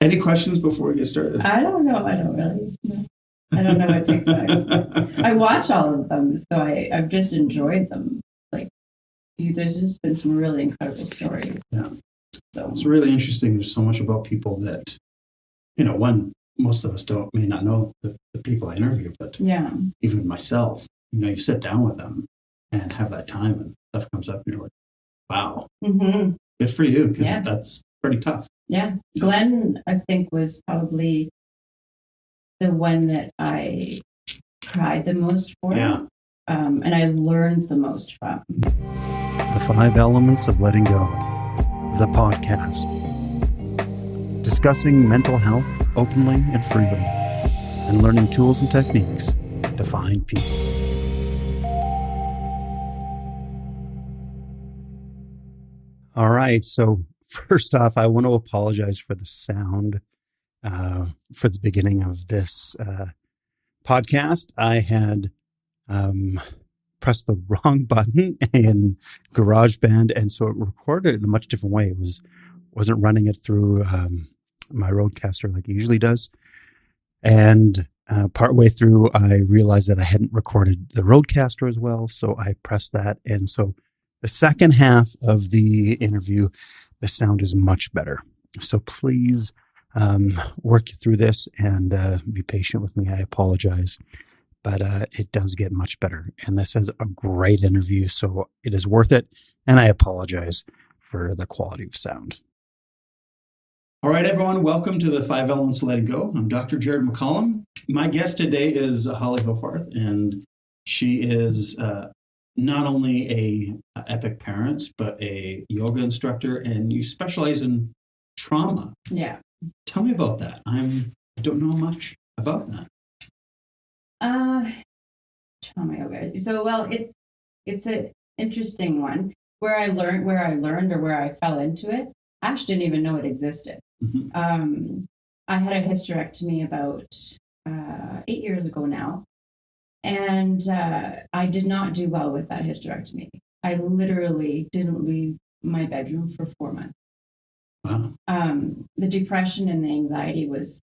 Any questions before we get started? I don't know. I don't really. No. I don't know what to expect. I watch all of them, so I've just enjoyed them. Like, there's just been some really incredible stories. Yeah. So it's really interesting. There's so much about people that, most of us may not know the people I interview, but even myself, you sit down with them and have that time and stuff comes up and you're like, wow, good for you, because that's pretty tough. Yeah. Glenn, I think, was probably the one that I cried the most for. Yeah. And I learned the most from. The 5 Elements of Letting Go, the podcast. Discussing mental health openly and freely, and learning tools and techniques to find peace. All right, so first off, I want to apologize for the sound for the beginning of this podcast. I had pressed the wrong button in GarageBand, and so it recorded in a much different way. It wasn't running it through my Rodecaster like it usually does. And partway through, I realized that I hadn't recorded the Rodecaster as well, so I pressed that. And so the second half of the interview, the sound is much better. So please work through this and be patient with me. I apologize, but it does get much better. And this is a great interview, so it is worth it. And I apologize for the quality of sound. All right, everyone, welcome to the 5 Elements of Letting Go. I'm Dr. Jared McCollum. My guest today is Holli Hoffarth, and she is not only a epic parent, but a yoga instructor, and you specialize in trauma. Yeah. Tell me about that. I don't know much about that. Trauma yoga. So, well, it's an interesting one. Where I learned or where I fell into it, I actually didn't even know it existed. Mm-hmm. I had a hysterectomy about 8 years ago now, and I did not do well with that hysterectomy. I literally didn't leave my bedroom for 4 months. Wow. The depression and the anxiety was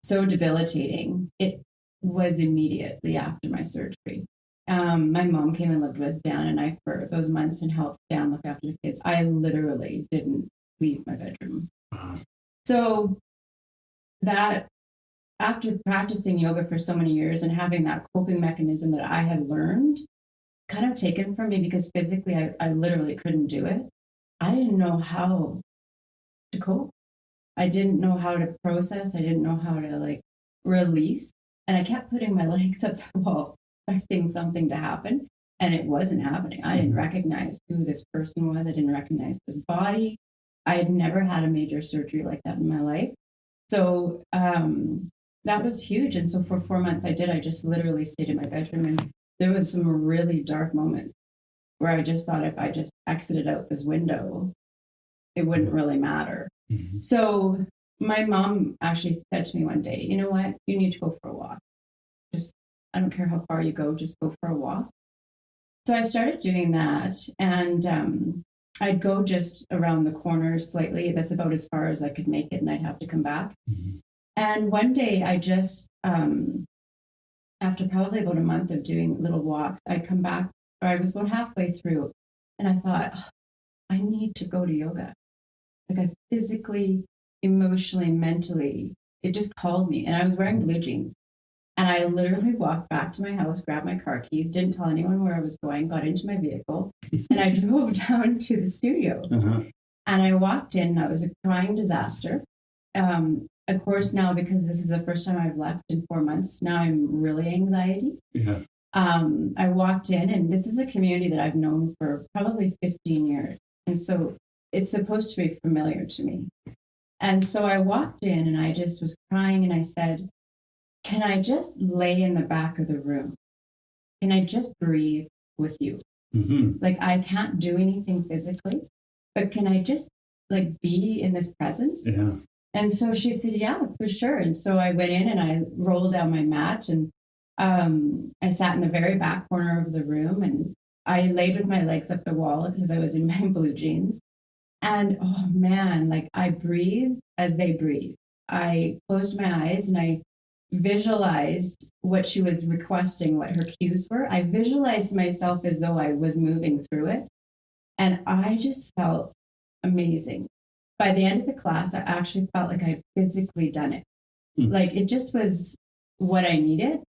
so debilitating. It was immediately after my surgery. My mom came and lived with Dan and I for those months and helped Dan look after the kids. I literally didn't leave my bedroom. Wow. So that, after practicing yoga for so many years and having that coping mechanism that I had learned kind of taken from me, because physically I literally couldn't do it. I didn't know how to cope. I didn't know how to process. I didn't know how to release. And I kept putting my legs up the wall, expecting something to happen. And it wasn't happening. I didn't recognize who this person was. I didn't recognize his body. I had never had a major surgery like that in my life. So that was huge. And so for 4 months I just literally stayed in my bedroom. And there was some really dark moments where I just thought if I just exited out this window, it wouldn't really matter. Mm-hmm. So my mom actually said to me one day, you know what, you need to go for a walk. I don't care how far you go, just go for a walk. So I started doing that, and I'd go just around the corner slightly. That's about as far as I could make it, and I'd have to come back. Mm-hmm. And one day I just, after probably about a month of doing little walks, I'd come back, or I was about halfway through, and I thought, I need to go to yoga. I physically, emotionally, mentally, it just called me. And I was wearing blue jeans. And I literally walked back to my house, grabbed my car keys, didn't tell anyone where I was going, got into my vehicle, and I drove down to the studio. Uh-huh. And I walked in, and I was a crying disaster. Of course, now, because this is the first time I've left in 4 months, now I'm really anxiety. Yeah. I walked in, and this is a community that I've known for probably 15 years. And so it's supposed to be familiar to me. And so I walked in, and I just was crying, and I said, can I just lay in the back of the room? Can I just breathe with you? Mm-hmm. I can't do anything physically, but can I just be in this presence? Yeah. And so she said, yeah, for sure. And so I went in and I rolled down my mat, and I sat in the very back corner of the room, and I laid with my legs up the wall because I was in my blue jeans. And oh man, I breathe as they breathe. I closed my eyes and I visualized what she was requesting, what her cues were. I visualized myself as though I was moving through it. And I just felt amazing. By the end of the class, I actually felt like I'd physically done it. Like it just was what I needed.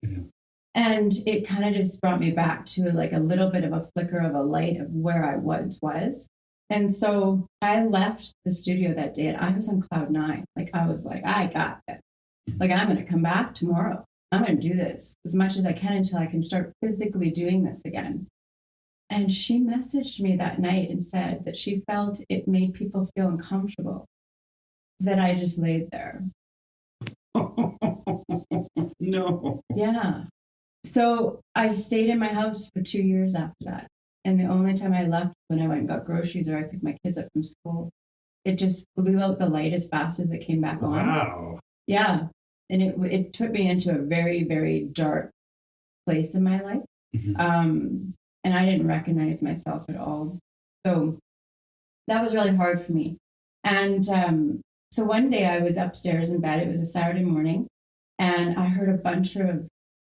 And it kind of just brought me back to like a little bit of a flicker of a light of where I was. And so I left the studio that day and I was on cloud 9. Like I was like, I got it. Like I'm going to come back tomorrow. I'm going to do this as much as I can until I can start physically doing this again. And she messaged me that night and said that she felt it made people feel uncomfortable that I just laid there. No. Yeah. So I stayed in my house for 2 years after that. And the only time I left when I went and got groceries or I picked my kids up from school, it just blew out the light as fast as it came back on. Wow. Yeah. And it took me into a very, very dark place in my life. And I didn't recognize myself at all. So that was really hard for me. And so one day I was upstairs in bed. It was a Saturday morning. And I heard a bunch of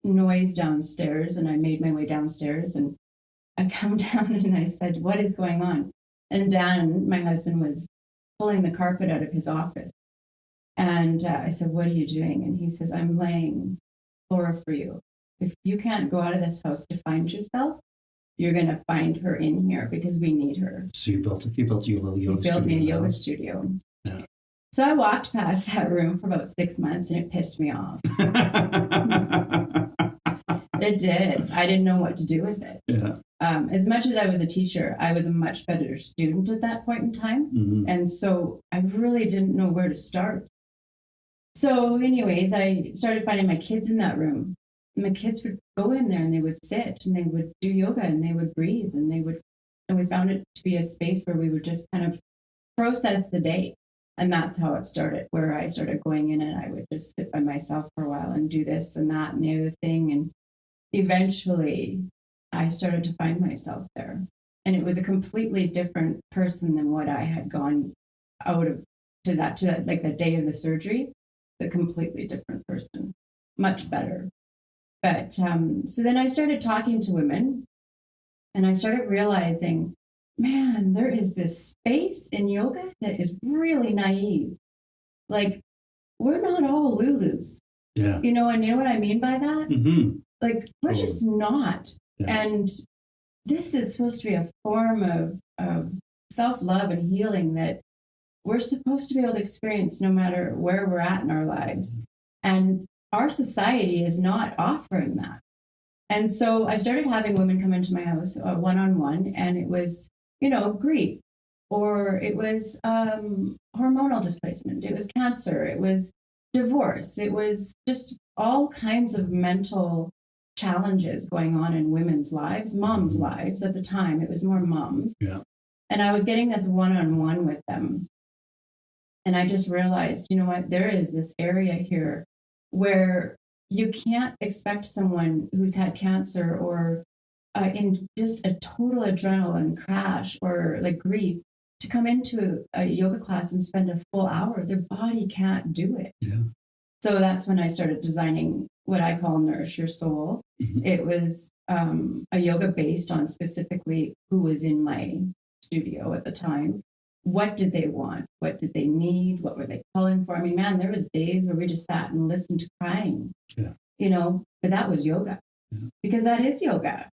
noise downstairs. And I made my way downstairs. And I come down and I said, what is going on? And Dan, my husband, was pulling the carpet out of his office. And I said, what are you doing? And he says, I'm laying Flora for you. If you can't go out of this house to find yourself, you're going to find her in here because we need her. So you built you a little yoga studio. He built me a yoga studio. Yeah. So I walked past that room for about 6 months and it pissed me off. It did. I didn't know what to do with it. Yeah. As much as I was a teacher, I was a much better student at that point in time. And so I really didn't know where to start. So anyways, I started finding my kids in that room. My kids would go in there and they would sit and they would do yoga and they would breathe and we found it to be a space where we would just kind of process the day. And that's how it started, where I started going in and I would just sit by myself for a while and do this and that and the other thing. And eventually I started to find myself there. And it was a completely different person than what I had gone out of to that like the day of the surgery. A completely different person, much better. But so then I started talking to women and I started realizing, man, there is this space in yoga that is really naive. Like, we're not all Lulus. Yeah. And you know what I mean by that? Like, we're just not. Yeah. And this is supposed to be a form of self-love and healing that we're supposed to be able to experience no matter where we're at in our lives. And our society is not offering that. And so I started having women come into my house one-on-one, and it was, grief, or it was hormonal displacement, it was cancer, it was divorce, it was just all kinds of mental challenges going on in women's lives, moms' lives. At the time, it was more moms. Yeah. And I was getting this one-on-one with them. And I just realized, you know what, there is this area here where you can't expect someone who's had cancer or in just a total adrenaline crash or like grief to come into a yoga class and spend a full hour. Their body can't do it. Yeah. So that's when I started designing what I call Nourish Your Soul. It was a yoga based on specifically who was in my studio at the time. What did they want? What did they need? What were they calling for? I mean, man, there was days where we just sat and listened to crying, but that was yoga because that is yoga.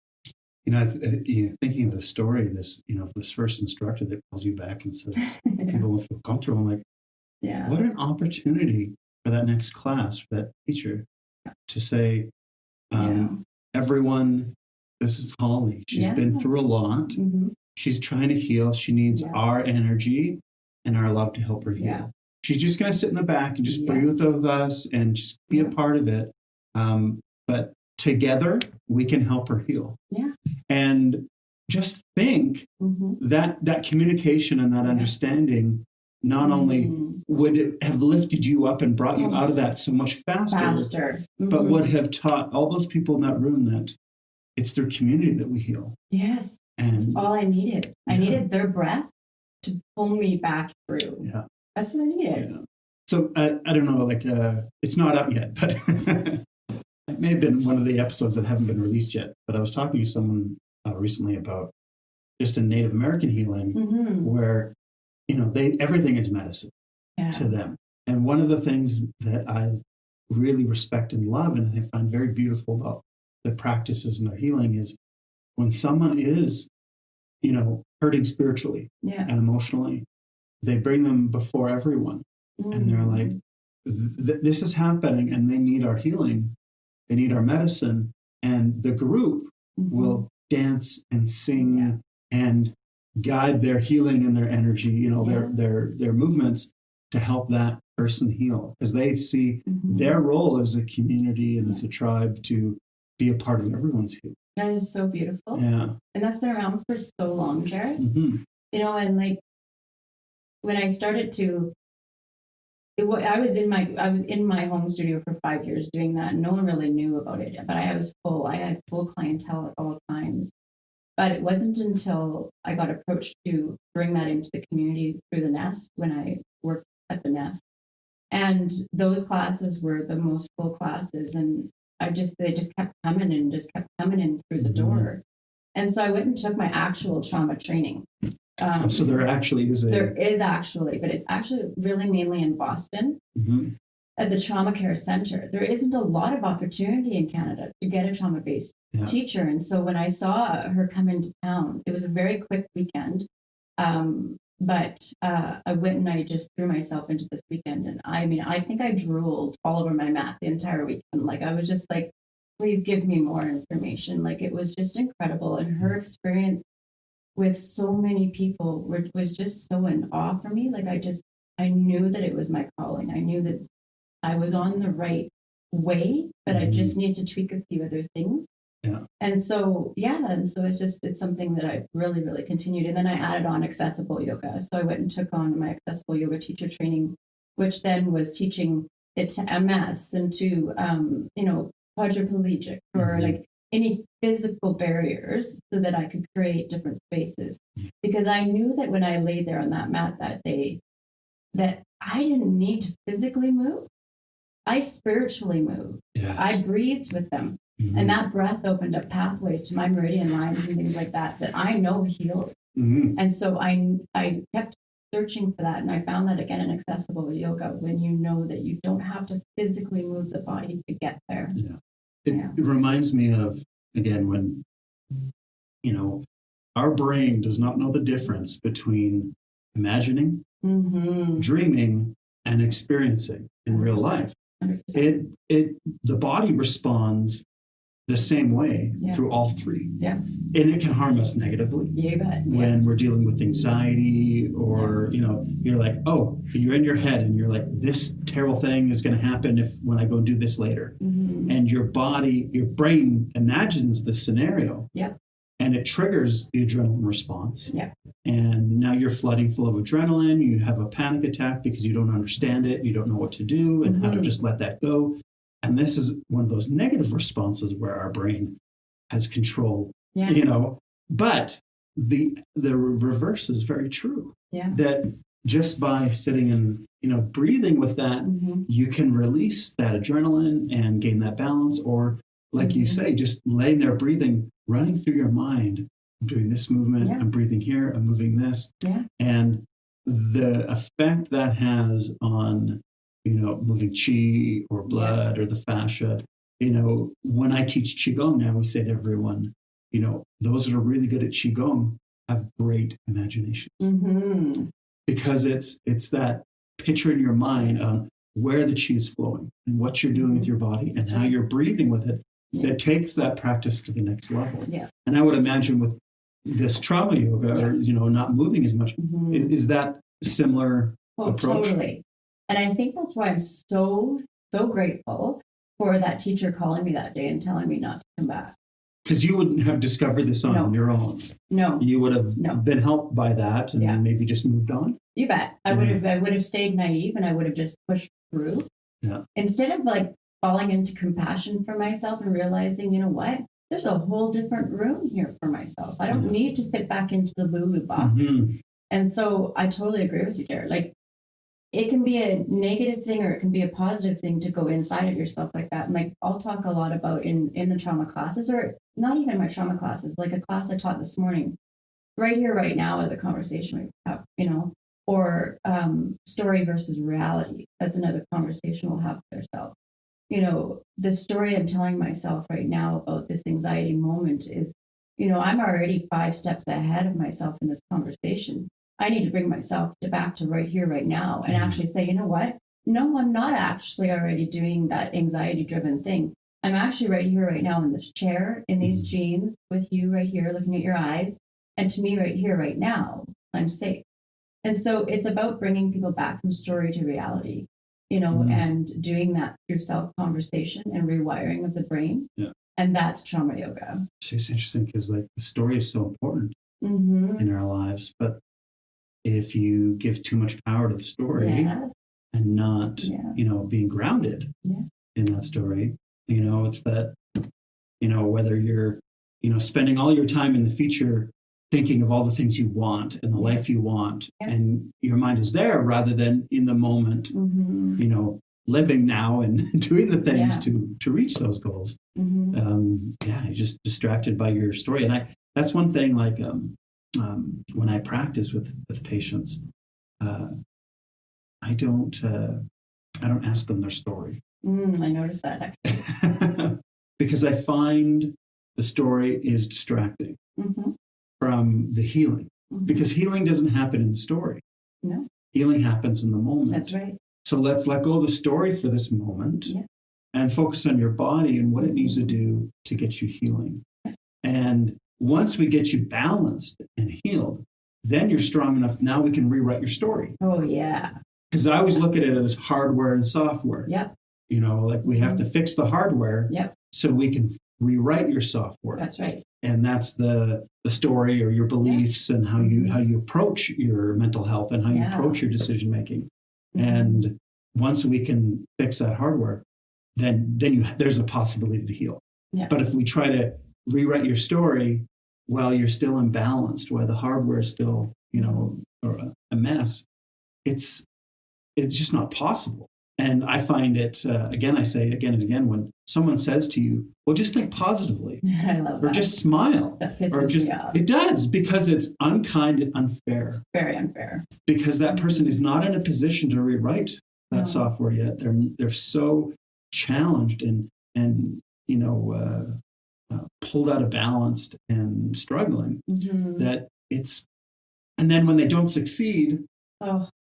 Thinking of the story, this first instructor that calls you back and says, people will feel comfortable. I'm like, what an opportunity for that next class, for that teacher to say, everyone, this is Holly. She's been through a lot. She's trying to heal. She needs our energy and our love to help her heal. Yeah. She's just going to sit in the back and just breathe with us and just be a part of it. But together, we can help her heal. Yeah. And just think that communication and that understanding not only would it have lifted you up and brought you out of that so much faster. But would have taught all those people in that room that it's their community that we heal. Yes. And that's all I needed. I needed their breath to pull me back through. Yeah. That's what I needed. Yeah. So I don't know, like it's not out yet, but it may have been one of the episodes that haven't been released yet. But I was talking to someone recently about just in Native American healing, where everything is medicine to them. And one of the things that I really respect and love, and I find very beautiful about the practices and their healing, is when someone is, hurting spiritually and emotionally, they bring them before everyone. And they're like, this is happening and they need our healing. They need our medicine. And the group will dance and sing and guide their healing and their energy, their movements to help that person heal, because they see their role as a community and as a tribe to be a part of everyone's healing. That is so beautiful. Yeah. And that's been around for so long, Jared. And like when I started to, I was in my home studio for 5 years doing that. And no one really knew about it, but I was full. I had full clientele at all times. But it wasn't until I got approached to bring that into the community through the Nest, when I worked at the Nest. And those classes were the most full classes. And they just kept coming and just kept coming in through the door. And so I went and took my actual trauma training. So there actually is There is actually, but it's actually really mainly in Boston at the Trauma Care Center. There isn't a lot of opportunity in Canada to get a trauma-based teacher. And so when I saw her come into town, it was a very quick weekend. But I went and I just threw myself into this weekend. And I think I drooled all over my mat the entire weekend. Like, I was just like, please give me more information. Like, it was just incredible. And her experience with so many people was just so in awe for me. Like, I knew that it was my calling. I knew that I was on the right way, but I just needed to tweak a few other things. Yeah. And so it's something that I really, really continued. And then I added on accessible yoga. So I went and took on my accessible yoga teacher training, which then was teaching it to MS and to, quadriplegic or like any physical barriers, so that I could create different spaces. Because I knew that when I lay there on that mat that day, that I didn't need to physically move. I spiritually moved. Yes. I breathed with them. And that breath opened up pathways to my meridian lines and things like that I know healed. And so I kept searching for that. And I found that again in accessible yoga, when you know that you don't have to physically move the body to get there. Yeah. It reminds me of, again, when, our brain does not know the difference between imagining, dreaming, and experiencing in real life. 100%. The body responds the same way through all three. Yeah. And it can harm us negatively. You bet. When we're dealing with anxiety or, you're like, oh, you're in your head and you're like, this terrible thing is going to happen when I go do this later. And your brain imagines the scenario. Yeah. And it triggers the adrenaline response. Yeah. And now you're flooding full of adrenaline. You have a panic attack because you don't understand it. You don't know what to do and how to just let that go. And this is one of those negative responses where our brain has control, but the reverse is very true. Yeah. That just by sitting and, breathing with that, you can release that adrenaline and gain that balance. Or like you say, just laying there breathing, running through your mind, I'm doing this movement, I'm breathing here, I'm moving this. Yeah. And the effect that has on, moving chi or blood or the fascia, when I teach Qigong now, we say to everyone, those that are really good at Qigong have great imaginations. Because it's that picture in your mind on where the chi is flowing and what you're doing with your body and how you're breathing with it. That takes that practice to the next level. Yeah. And I would imagine with this trauma yoga or, not moving as much, is that similar approach? Totally. And I think that's why I'm so, so grateful for that teacher calling me that day and telling me not to come back. Because you wouldn't have discovered this on your own. No. You would have been helped by that and maybe just moved on. You bet. I would have stayed naive and I would have just pushed through. Yeah. Instead of falling into compassion for myself and realizing, there's a whole different room here for myself. I don't need to fit back into the Lulu box. And so I totally agree with you, Jared. it can be a negative thing or it can be a positive thing to go inside of yourself like that. And like I'll talk a lot about in the trauma classes, or not even my trauma classes, like a class I taught this morning, right here, right now is a conversation we have, or story versus reality. That's another conversation we'll have with ourselves. The story I'm telling myself right now about this anxiety moment is, I'm already 5 steps ahead of myself in this conversation. I need to bring myself back to right here, right now, and actually say, you know what? No, I'm not actually already doing that anxiety-driven thing. I'm actually right here, right now in this chair, in these jeans, with you right here, looking at your eyes. And to me, right here, right now, I'm safe. And so it's about bringing people back from story to reality, and doing that through self-conversation and rewiring of the brain. Yeah. And that's trauma yoga. So it's interesting because like the story is so important in our lives, but if you give too much power to the story and not, being grounded in that story, it's that, whether you're, spending all your time in the future thinking of all the things you want and the life you want, and your mind is there rather than in the moment, living now and doing the things to reach those goals. You're just distracted by your story. And that's one thing, like, when I practice with patients, I don't ask them their story. I noticed that actually. Because I find the story is distracting from the healing. Because healing doesn't happen in the story. No. Healing happens in the moment. That's right. So let's let go of the story for this moment and focus on your body and what it needs to do to get you healing. And once we get you balanced and healed, then you're strong enough. Now we can rewrite your story. Oh, yeah. Because I always look at it as hardware and software. Yep. Like we have to fix the hardware so we can rewrite your software. That's right. And that's the story or your beliefs and how you approach your mental health and how you approach your decision making. And once we can fix that hardware, then there's a possibility to heal. Yeah. But if we try to rewrite your story while you're still imbalanced, while the hardware is still, or a mess, it's just not possible. And I find it, again, I say again and again, when someone says to you, well, just think positively. I love that. Or just smile. That pisses me off. It does, because it's unkind and unfair. It's very unfair. Because that person is not in a position to rewrite that software yet. They're so challenged and pulled out of balance and struggling that it's, and then when they don't succeed,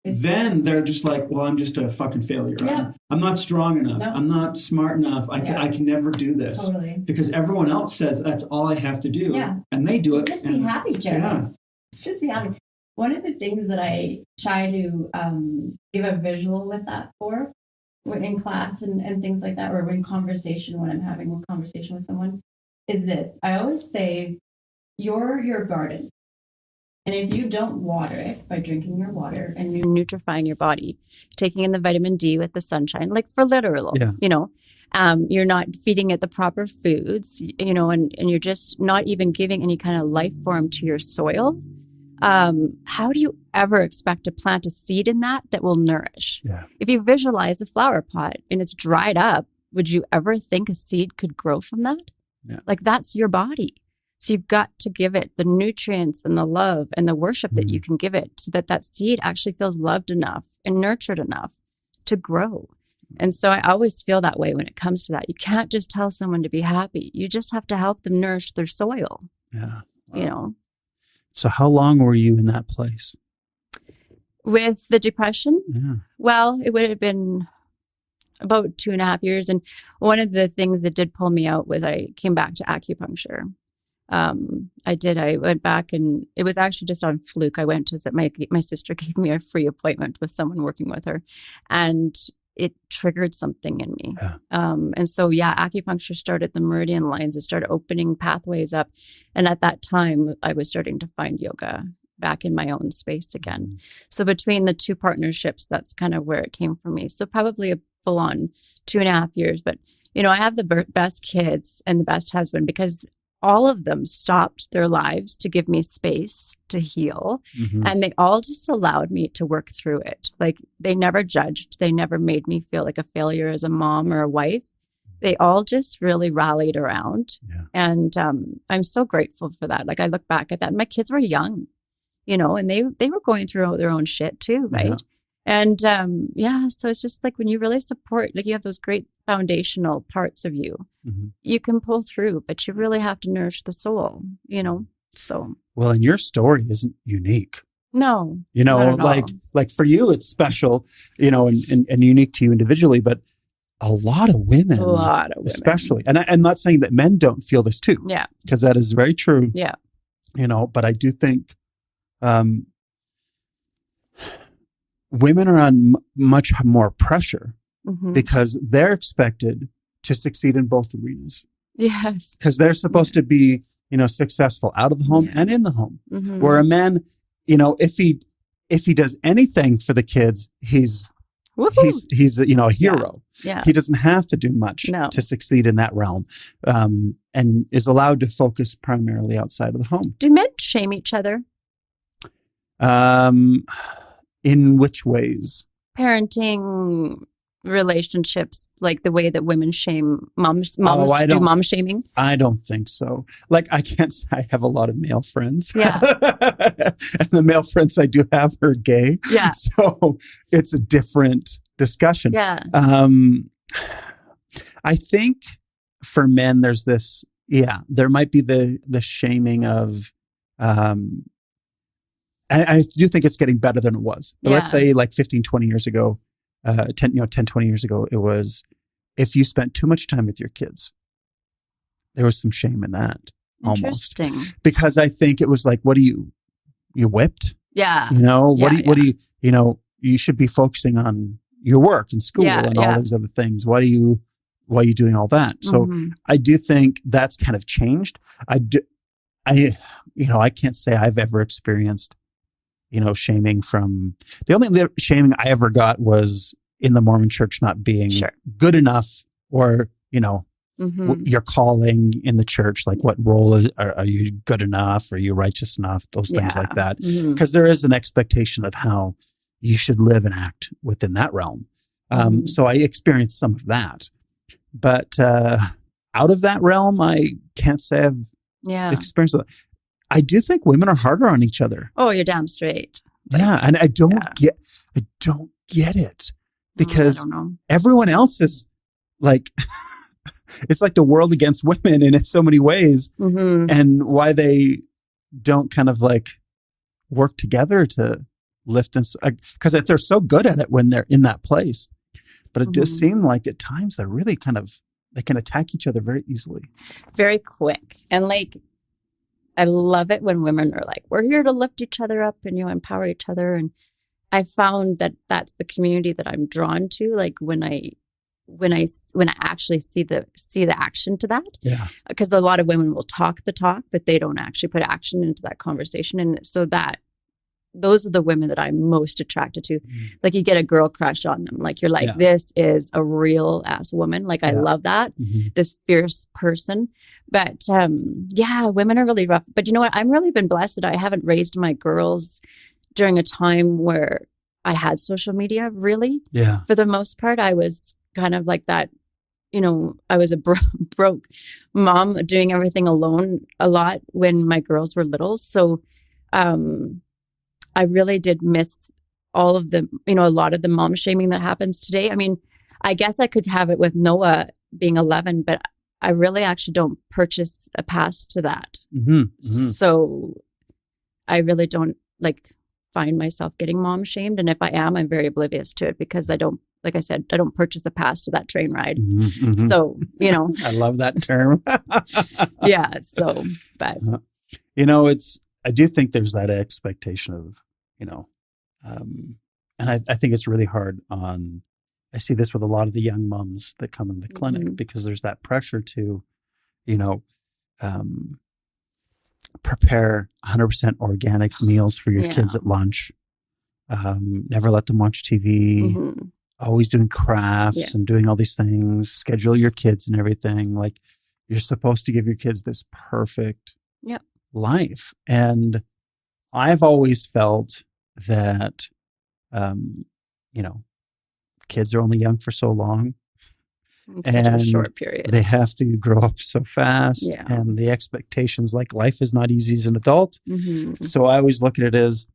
then they're just like, well, I'm just a fucking failure. Yeah. I'm not strong enough. No. I'm not smart enough. I can never do this. Totally. Because everyone else says that's all I have to do. Yeah. And they do it. Just be happy, Jared. Yeah. Just be happy. One of the things that I try to give a visual with that for in class and things like that, or in conversation when I'm having a conversation with someone, is this. I always say, you're your garden. And if you don't water it by drinking your water and nutrifying your body, taking in the vitamin D with the sunshine, like for literal, you're not feeding it the proper foods, and you're just not even giving any kind of life form to your soil. How do you ever expect to plant a seed in that will nourish? Yeah. If you visualize a flower pot and it's dried up, would you ever think a seed could grow from that? Yeah. Like that's your body. So you've got to give it the nutrients and the love and the worship that you can give it so that seed actually feels loved enough and nurtured enough to grow. And so I always feel that way when it comes to that. You can't just tell someone to be happy. You just have to help them nourish their soil. Yeah. Wow. So how long were you in that place? With the depression? Yeah. Well, it would have been about 2.5 years. And one of the things that did pull me out was I came back to acupuncture. I went back, and it was actually just on fluke. I went to my sister gave me a free appointment with someone working with her, and it triggered something in me. Yeah. And so, acupuncture started the meridian lines. It started opening pathways up. And at that time, I was starting to find yoga back in my own space again. Mm-hmm. So between the two partnerships, that's kind of where it came for me. So probably a full on 2.5 years. But, I have the best kids and the best husband because all of them stopped their lives to give me space to heal. Mhm. And they all just allowed me to work through it. Like they never judged. They never made me feel like a failure as a mom or a wife. They all just really rallied around. Yeah. And I'm so grateful for that. Like I look back at that. My kids were young, and they were going through their own shit too, right? Yeah. And so it's just like when you really support, like you have those great foundational parts of you, Mhm. you can pull through, but you really have to nourish the soul, So Well, and your story isn't unique. no, You know, not at all. like for you, it's special, and unique to you individually, but a lot of women, especially, and I'm not saying that men don't feel this too, Yeah. because that is very true. Yeah. But I do think women are on much more pressure Mhm. because they're expected to succeed in both arenas Yes. because they're supposed to be, successful out of the home Yeah. and in the home. Mhm. Where a man, if he does anything for the kids, he's a hero. Yeah. He doesn't have to do much No. to succeed in that realm, and is allowed to focus primarily outside of the home. Do men shame each other? In which ways? Parenting, relationships, like the way that women shame moms do mom shaming? I don't think so. Like, I can't say I have a lot of male friends. Yeah. And the male friends I do have are gay. Yeah. So it's a different discussion. Yeah. I think for men, there's this, there might be the shaming of, I do think it's getting better than it was. But let's say like 15, 20 years ago, 10, 20 years ago, it was, if you spent too much time with your kids, there was some shame in that. Almost. Interesting. Because I think it was like, what do you whipped? Yeah. What do you, you should be focusing on your work and school and all those other things. Why are you doing all that? So I do think that's kind of changed. I can't say I've ever experienced, shaming from, the only shaming I ever got was in the Mormon church not being good enough, or, your calling in the church, like what role are you good enough? Are you righteous enough? Those things like that. Because there is an expectation of how you should live and act within that realm. So I experienced some of that. But out of that realm, I can't say I've experienced that. I do think women are harder on each other. Oh, you're damn straight. And I don't get it, because everyone else is like, it's like the world against women in so many ways, and why they don't kind of like work together to lift and, because they're so good at it when they're in that place. But it does seem like at times they're really they can attack each other very easily. Very quick. And like, I love it when women are like, we're here to lift each other up and, empower each other. And I found that that's the community that I'm drawn to. Like when I actually see the action to that. Yeah. Because a lot of women will talk the talk, but they don't actually put action into that conversation. And so those are the women that I'm most attracted to. Like you get a girl crush on them. Like you're like, this is a real ass woman. Like I love that. This fierce person. But women are really rough. But you know what? I'm really been blessed that I haven't raised my girls during a time where I had social media, really. Yeah. For the most part, I was kind of like that. I was a broke mom doing everything alone a lot when my girls were little. So I really did miss all of the, a lot of the mom shaming that happens today. I mean, I guess I could have it with Noah being 11, but I really actually don't purchase a pass to that. So I really don't find myself getting mom shamed. And if I am, I'm very oblivious to it because I don't, like I said, I don't purchase a pass to that train ride. So, I love that term. Yeah. So, but. I do think there's that expectation of, and I think it's really hard I see this with a lot of the young moms that come in the clinic because there's that pressure to, prepare 100% organic meals for your kids at lunch. Never let them watch TV, always doing crafts and doing all these things, schedule your kids and everything. Like, you're supposed to give your kids this perfect Yep. life. And I've always felt that, kids are only young for so long. It's such a short period. They have to grow up so fast. Yeah. And the expectations, like life is not easy as an adult. Mm-hmm. So I always look at it as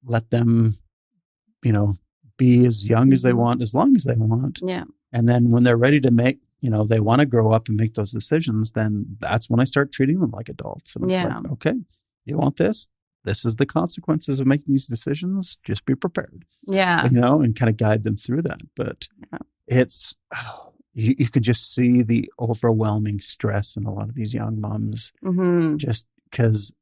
let them, be as young as they want, as long as they want. Yeah. And then when they're ready to make, they want to grow up and make those decisions, then that's when I start treating them like adults. And it's like, okay, you want this? This is the consequences of making these decisions. Just be prepared. Yeah. And kind of guide them through that. But it's, you could just see the overwhelming stress in a lot of these young moms, just because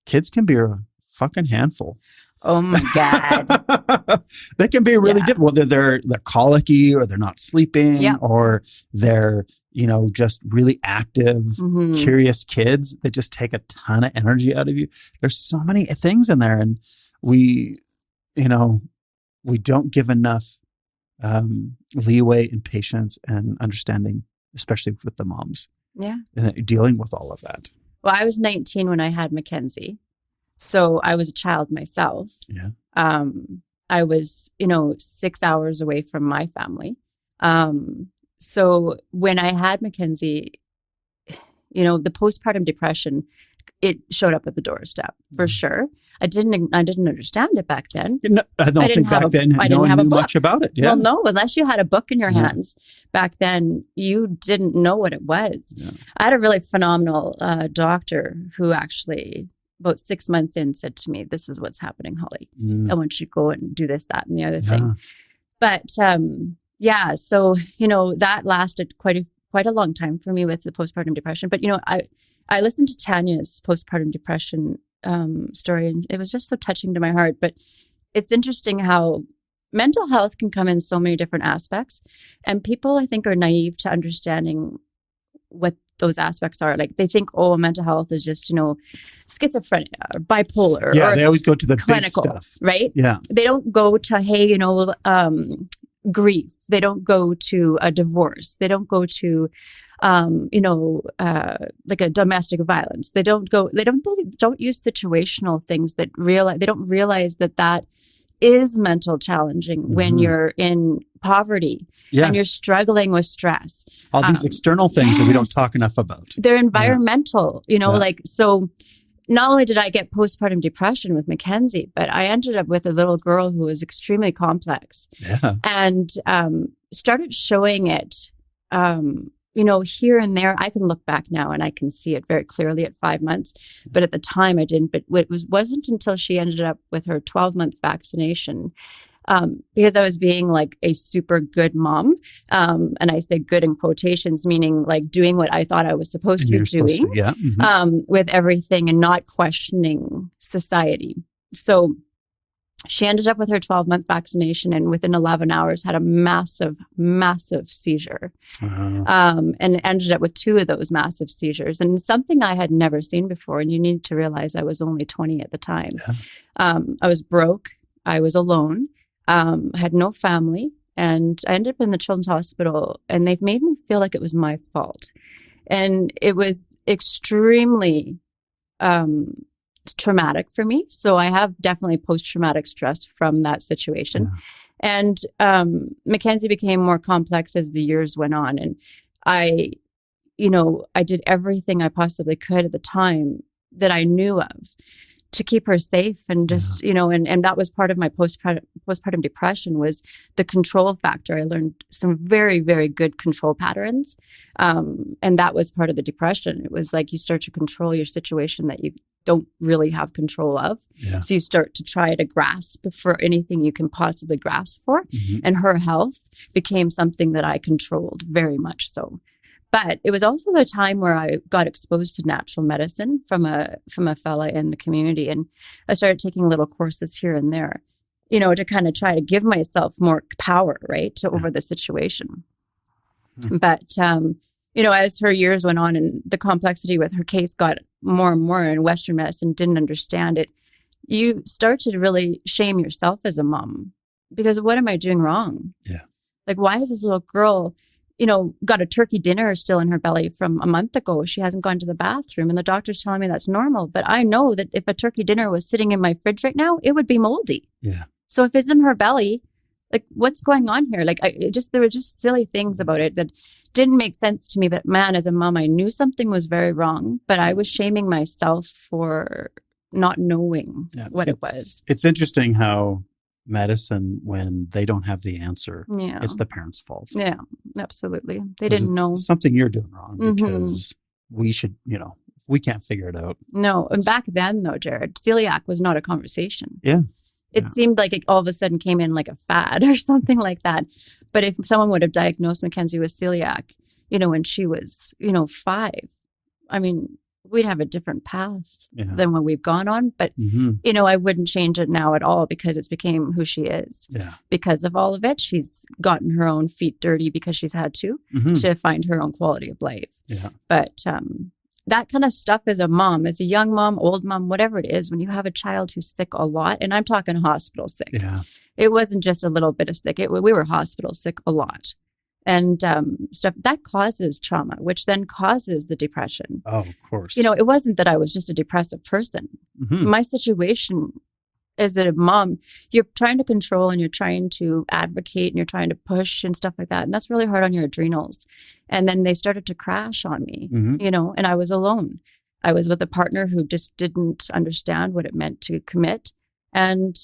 kids can be a fucking handful. Oh my God. They can be really difficult. They're colicky, or they're not sleeping, or they're, just really active, curious kids that just take a ton of energy out of you. There's so many things in there. And we don't give enough leeway and patience and understanding, especially with the moms. Yeah. Dealing with all of that. Well, I was 19 when I had Mackenzie. So I was a child myself. Yeah. I was, 6 hours away from my family. So when I had Mackenzie, the postpartum depression, it showed up at the doorstep for sure. I didn't understand it back then. No, I don't think back then no one knew much about it. Yeah. Well, no, unless you had a book in your hands back then, you didn't know what it was. Yeah. I had a really phenomenal doctor who actually about 6 months in said to me, "This is what's happening, Holly. I want you to go and do this, that, and the other thing." But so that lasted quite a long time for me with the postpartum depression. But I listened to Tanya's postpartum depression story, and it was just so touching to my heart. But it's interesting how mental health can come in so many different aspects, and people, I think, are naive to understanding what those aspects are. Like they think, mental health is just, schizophrenia or bipolar. Yeah, or they always go to the clinical big stuff. Right? Yeah. They don't go to, grief. They don't go to a divorce. They don't go to, like a domestic violence. They don't use situational things they don't realize that is mental challenging when you're in poverty and you're struggling with stress. All these external things that we don't talk enough about. They're environmental, so not only did I get postpartum depression with Mackenzie, but I ended up with a little girl who was extremely complex and started showing it, here and there. I can look back now and I can see it very clearly at 5 months, but at the time I didn't. But it wasn't until she ended up with her 12-month vaccination, because I was being like a super good mom. And I say good in quotations, meaning like doing what I thought I was supposed to be doing, with everything and not questioning society. So she ended up with her 12-month vaccination, and within 11 hours had a massive, massive seizure, and ended up with 2 of those massive seizures, and something I had never seen before. And you need to realize I was only 20 at the time. I was broke. I was alone. Had no family, and I ended up in the children's hospital, and they've made me feel like it was my fault. And it was extremely traumatic for me. So I have definitely post-traumatic stress from that situation. And Mackenzie became more complex as the years went on. And I did everything I possibly could at the time that I knew of to keep her safe, and just, and that was part of my postpartum depression, was the control factor. I learned some very, very good control patterns. And that was part of the depression. It was like you start to control your situation that you don't really have control of. So you start to try to grasp for anything you can possibly grasp for. And her health became something that I controlled very much so. But it was also the time where I got exposed to natural medicine from a fella in the community. And I started taking little courses here and there, to kind of try to give myself more power, right, over the situation. But, as her years went on and the complexity with her case got more and more, and Western medicine didn't understand it, you start to really shame yourself as a mom, because what am I doing wrong? Yeah. Like, why is this little girl got a turkey dinner still in her belly from a month ago. She hasn't gone to the bathroom, and the doctor's telling me that's normal. But I know that if a turkey dinner was sitting in my fridge right now, it would be moldy. Yeah. So if it's in her belly, like, what's going on here? Like, there were just silly things about it that didn't make sense to me. But man, as a mom, I knew something was very wrong, but I was shaming myself for not knowing what it was. It's interesting how medicine, when they don't have the answer, it's the parent's fault. Yeah, absolutely. They didn't know. Something you're doing wrong because we should, we can't figure it out. No. And back then, though, Jared, celiac was not a conversation. Yeah. It seemed like it all of a sudden came in like a fad or something like that. But if someone would have diagnosed Mackenzie with celiac, when she was, 5, I mean, we'd have a different path than what we've gone on. But, I wouldn't change it now at all because it's became who she is. Yeah. Because of all of it, she's gotten her own feet dirty because she's had to find her own quality of life. Yeah. But that kind of stuff as a mom, as a young mom, old mom, whatever it is, when you have a child who's sick a lot, and I'm talking hospital sick. Yeah. It wasn't just a little bit of sick. We were hospital sick a lot. And stuff that causes trauma, which then causes the depression. Oh, of course. It wasn't that I was just a depressive person. My situation as a mom, you're trying to control and you're trying to advocate and you're trying to push and stuff like that. And that's really hard on your adrenals. And then they started to crash on me, and I was alone. I was with a partner who just didn't understand what it meant to commit. And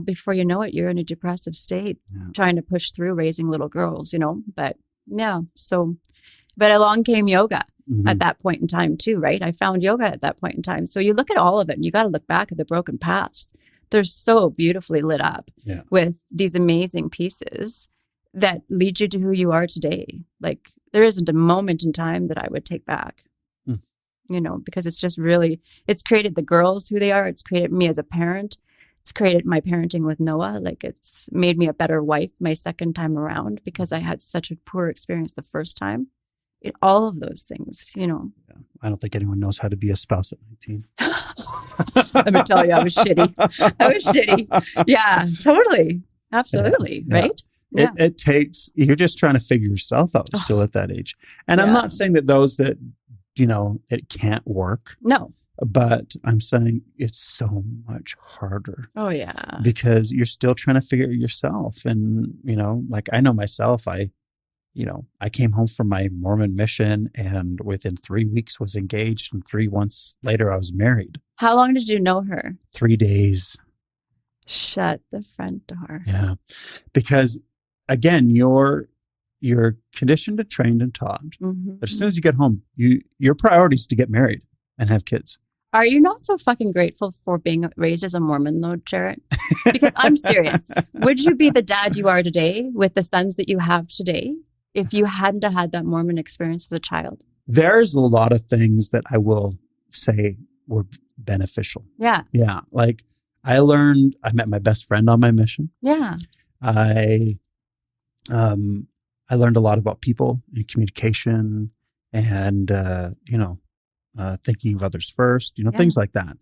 before you know it, you're in a depressive state, trying to push through raising little girls, but but along came yoga at that point in time too, right? I found yoga at that point in time. So you look at all of it and you got to look back at the broken paths. They're so beautifully lit up with these amazing pieces that lead you to who you are today. Like, there isn't a moment in time that I would take back, because it's just really, it's created the girls who they are. It's created me as a parent. It's created my parenting with Noah. Like, it's made me a better wife my second time around because I had such a poor experience the first time. All of those things, Yeah. I don't think anyone knows how to be a spouse at 19. Let me tell you, I was shitty. Yeah, totally. Absolutely. Yeah. Right? Yeah. It takes, you're just trying to figure yourself out still at that age. And I'm not saying that those that, it can't work. No. But I'm saying it's so much harder. Oh, yeah. Because you're still trying to figure it yourself. And, like, I know myself, I came home from my Mormon mission and within 3 weeks was engaged, and 3 months later I was married. How long did you know her? 3 days. Shut the front door. Yeah. Because again, you're conditioned and trained and taught. But as soon as you get home, your priority is to get married and have kids. Are you not so fucking grateful for being raised as a Mormon, though, Jared? Because I'm serious. Would you be the dad you are today with the sons that you have today if you hadn't had that Mormon experience as a child? There's a lot of things that I will say were beneficial. Yeah. Yeah. Like, I met my best friend on my mission. Yeah. I learned a lot about people and communication and, thinking of others first, things like that.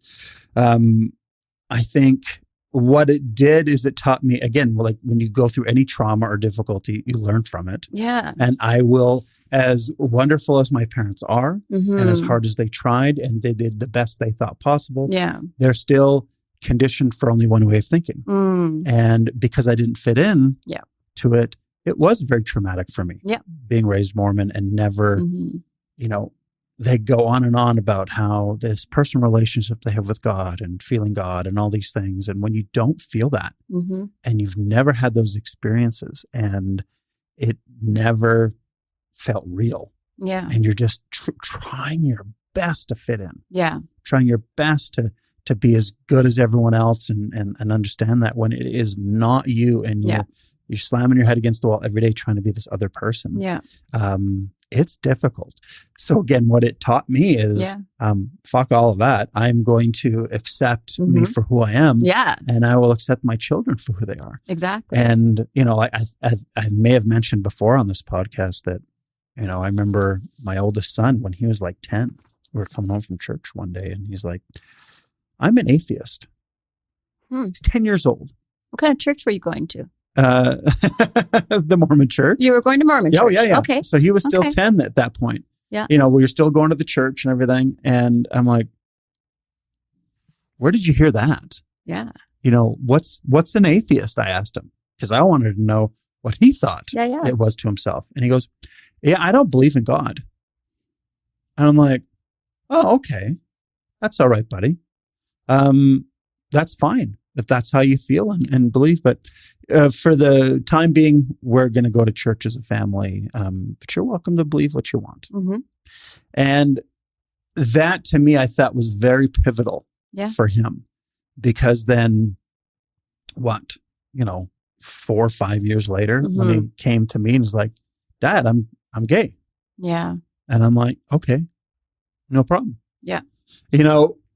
I think what it did is it taught me, again, like, when you go through any trauma or difficulty, you learn from it. Yeah. And I will, as wonderful as my parents are, and as hard as they tried, and they did the best they thought possible, they're still conditioned for only one way of thinking. And because I didn't fit in to it, it was very traumatic for me. Yeah. Being raised Mormon and never, they go on and on about how this personal relationship they have with God and feeling God and all these things. And when you don't feel that and you've never had those experiences and it never felt real. Yeah. And you're just trying your best to fit in. Yeah. Trying your best to be as good as everyone else and understand that when it is not you and you're slamming your head against the wall every day trying to be this other person. Yeah. It's difficult. So again, what it taught me is, fuck all of that. I'm going to accept me for who I am. Yeah. And I will accept my children for who they are. Exactly. And, I may have mentioned before on this podcast that, I remember my oldest son, when he was like 10, we were coming home from church one day and he's like, I'm an atheist. He's 10 years old. What kind of church were you going to? the Mormon church. You were going to Mormon church. Oh, yeah. Okay. So he was still Okay. 10 at that point. Yeah. We were still going to the church and everything. And I'm like, where did you hear that? Yeah. What's an atheist? I asked him because I wanted to know what he thought Yeah. it was to himself. And he goes, yeah, I don't believe in God. And I'm like, oh, okay. That's all right, buddy. That's fine if that's how you feel and believe. But for the time being, we're going to go to church as a family. But you're welcome to believe what you want. Mm-hmm. And that to me, I thought was very pivotal for him, because then 4 or 5 years later, when he came to me and was like, Dad, I'm gay. Yeah. And I'm like, okay, no problem. Yeah.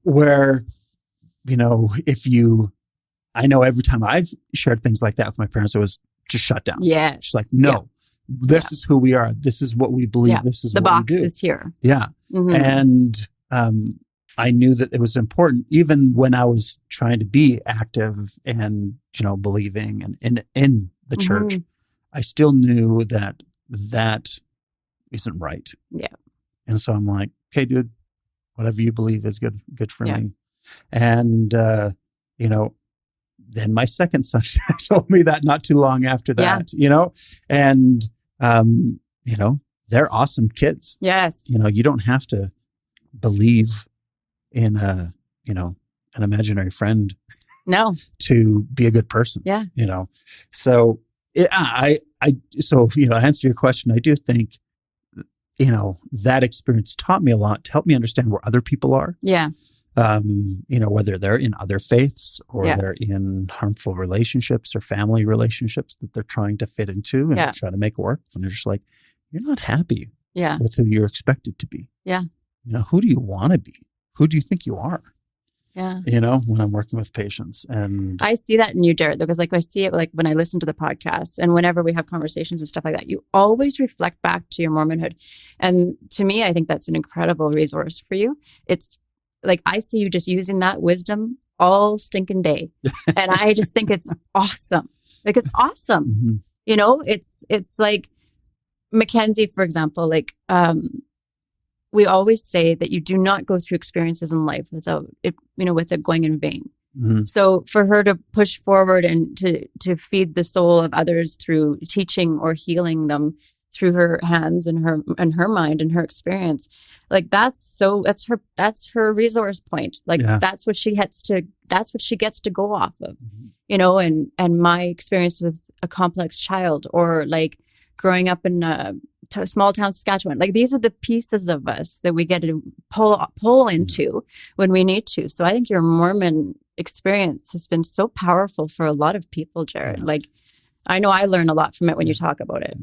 Where, I know every time I've shared things like that with my parents, it was just shut down. Yes. Just like, no, this is who we are. This is what we believe. Yeah. This is the what box we do. is here. Yeah. Mm-hmm. And I knew that it was important, even when I was trying to be active and, believing and in the church, I still knew that isn't right. Yeah. And so I'm like, okay, dude, whatever you believe is good for me. And, then my second son told me that not too long after that, and, they're awesome kids. Yes. You don't have to believe in an imaginary friend. No. To be a good person. Yeah. So to answer your question, I do think, that experience taught me a lot to help me understand where other people are. Yeah. Whether they're in other faiths or they're in harmful relationships or family relationships that they're trying to fit into and try to make work. And they're just like, you're not happy with who you're expected to be. Yeah. Who do you want to be? Who do you think you are? Yeah. When I'm working with patients. And I see that in you, Jared, because I see it when I listen to the podcast and whenever we have conversations and stuff like that, you always reflect back to your Mormonhood. And to me, I think that's an incredible resource for you. It's like, I see you just using that wisdom all stinking day. And I just think it's awesome. Like, it's awesome. Mm-hmm. It's like Mackenzie, for example, we always say that you do not go through experiences in life without it, with it going in vain. Mm-hmm. So for her to push forward and to feed the soul of others through teaching or healing them through her hands and her mind and her experience, that's her resource point. That's what she gets to go off of, and my experience with a complex child, or growing up in a small town Saskatchewan. These are the pieces of us that we get to pull into when we need to. So I think your Mormon experience has been so powerful for a lot of people, Jared. Yeah. I know I learn a lot from it when you talk about it.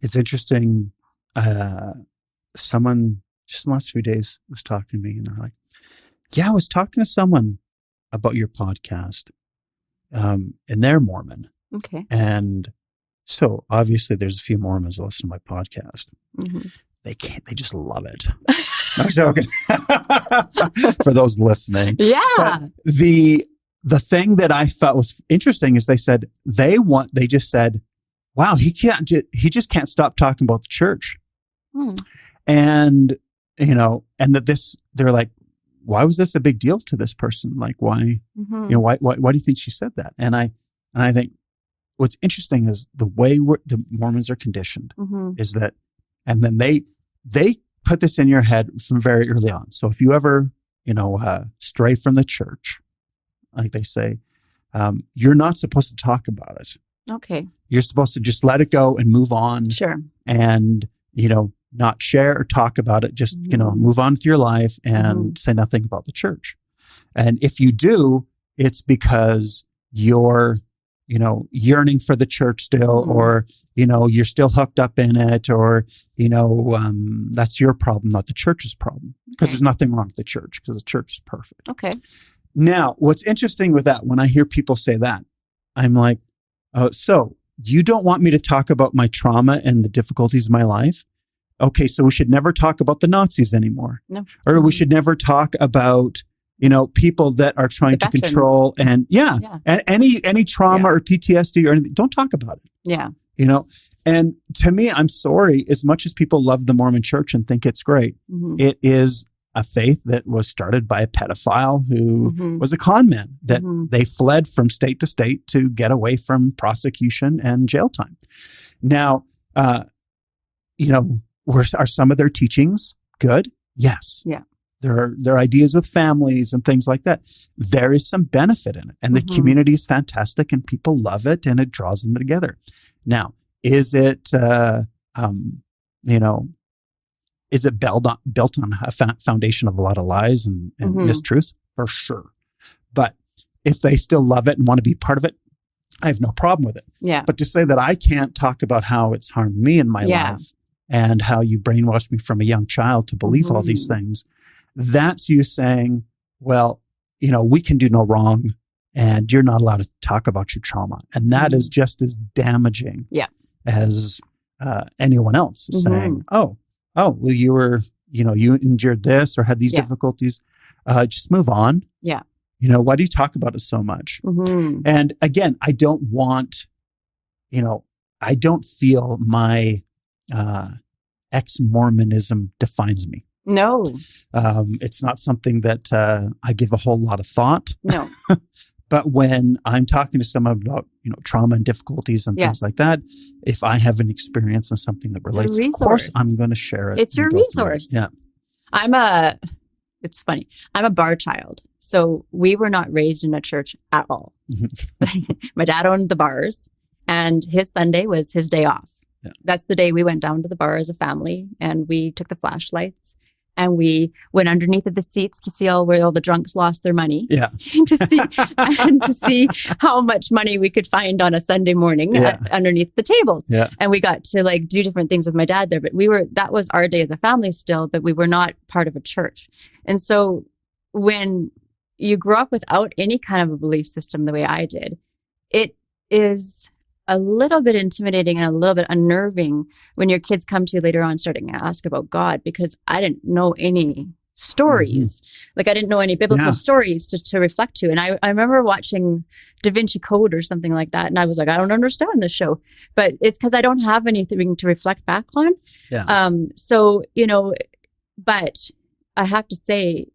It's interesting. Someone just in the last few days was talking to me and they're like, yeah, I was talking to someone about your podcast, and they're Mormon. Okay. And so obviously there's a few Mormons that listen to my podcast. Mm-hmm. They just love it. No, I'm joking. For those listening. Yeah. But the thing that I thought was interesting is they just said, wow, he just can't stop talking about the church. And, and that they're like, why was this a big deal to this person? Why, why do you think she said that? And I think what's interesting is the way the Mormons are conditioned is that, and then they put this in your head from very early on. So if you ever, stray from the church, like they say, you're not supposed to talk about it. Okay. You're supposed to just let it go and move on. Sure. And, not share or talk about it. Just, move on with your life and say nothing about the church. And if you do, it's because you're, yearning for the church still, or, you're still hooked up in it, or, that's your problem, not the church's problem. Because there's nothing wrong with the church, because the church is perfect. Okay. Now, what's interesting with that, when I hear people say that, I'm like, so you don't want me to talk about my trauma and the difficulties of my life? Okay, so we should never talk about the Nazis anymore. No. Or we should never talk about, people that are trying to control and and any trauma or PTSD or anything, don't talk about it. Yeah. And to me, I'm sorry, as much as people love the Mormon church and think it's great, it is a faith that was started by a pedophile who was a con man, that they fled from state to state to get away from prosecution and jail time. Now, are some of their teachings good? Yes. Yeah. There are ideas with families and things like that. There is some benefit in it. And the community is fantastic and people love it and it draws them together. Now, is it, is it built on a foundation of a lot of lies and mistruths? For sure. But if they still love it and want to be part of it, I have no problem with it. Yeah. But to say that I can't talk about how it's harmed me in my life and how you brainwashed me from a young child to believe all these things, that's you saying, well, we can do no wrong and you're not allowed to talk about your trauma. And that is just as damaging as anyone else saying, oh, well, you were, you endured this or had these difficulties. Just move on. Yeah. Why do you talk about it so much? And again, I don't want, I don't feel my ex-Mormonism defines me. No. It's not something that I give a whole lot of thought. No. But when I'm talking to someone about, trauma and difficulties and things like that, if I have an experience and something that relates, of course, I'm going to share it. It's your resource. Yeah. It's funny. I'm a bar child. So we were not raised in a church at all. My dad owned the bars and his Sunday was his day off. Yeah. That's the day we went down to the bar as a family and we took the flashlights and we went underneath of the seats to see where all the drunks lost their money. Yeah. to see how much money we could find on a Sunday morning underneath the tables. Yeah. And we got to do different things with my dad there, but that was our day as a family still, but we were not part of a church. And so when you grow up without any kind of a belief system the way I did, it is a little bit intimidating and a little bit unnerving when your kids come to you later on starting to ask about God, because I didn't know any stories. I didn't know any biblical stories to reflect to. And I remember watching Da Vinci Code or something like that. And I was like, I don't understand this show, but it's because I don't have anything to reflect back on. Yeah. But I have to say,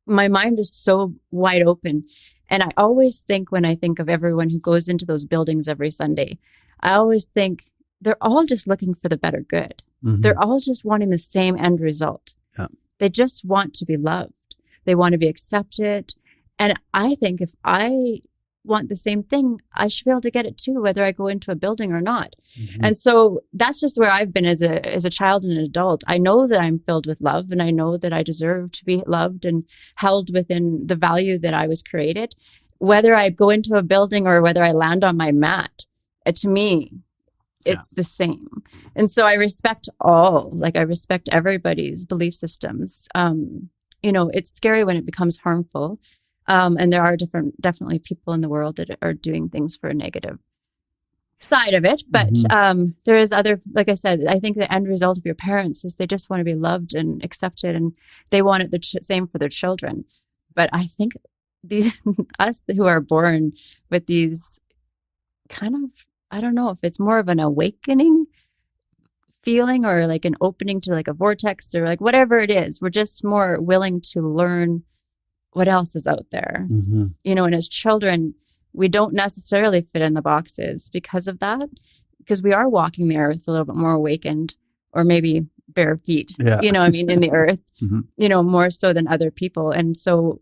my mind is so wide open. And I always think, when I think of everyone who goes into those buildings every Sunday, I always think they're all just looking for the better good. They're all just wanting the same end result. Yeah. They just want to be loved. They want to be accepted. And I think if I want the same thing, I should be able to get it too, whether I go into a building or not. And so that's just where I've been as a child and an adult. I know that I'm filled with love and I know that I deserve to be loved and held within the value that I was created. Whether I go into a building or whether I land on my mat, to me, it's the same. And so I respect I respect everybody's belief systems. It's scary when it becomes harmful. And there are definitely people in the world that are doing things for a negative side of it. But there is other, like I said, I think the end result of your parents is they just want to be loved and accepted, and they want it the same for their children. But I think us who are born with these kind of, I don't know if it's more of an awakening feeling or an opening to a vortex or whatever it is, we're just more willing to learn what else is out there. And as children, we don't necessarily fit in the boxes because of that, because we are walking the earth a little bit more awakened, or maybe bare feet, in the earth, more so than other people. And so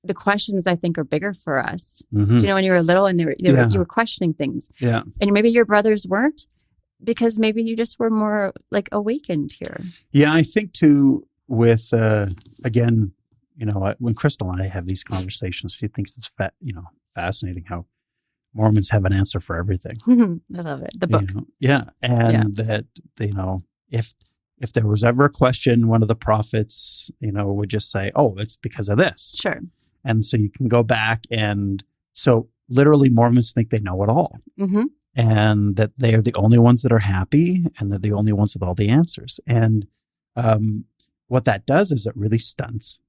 the questions, I think, are bigger for us. Do you know, when you were little and you were questioning things, and maybe your brothers weren't, because maybe you just were more awakened here. Yeah, I think too, with, again, when Crystal and I have these conversations, she thinks it's fascinating how Mormons have an answer for everything. I love it. The book. That, if there was ever a question, one of the prophets, would just say, oh, it's because of this. Sure. And so you can go back, and so literally Mormons think they know it all. And that they are the only ones that are happy, and they're the only ones with all the answers. And what that does is it really stunts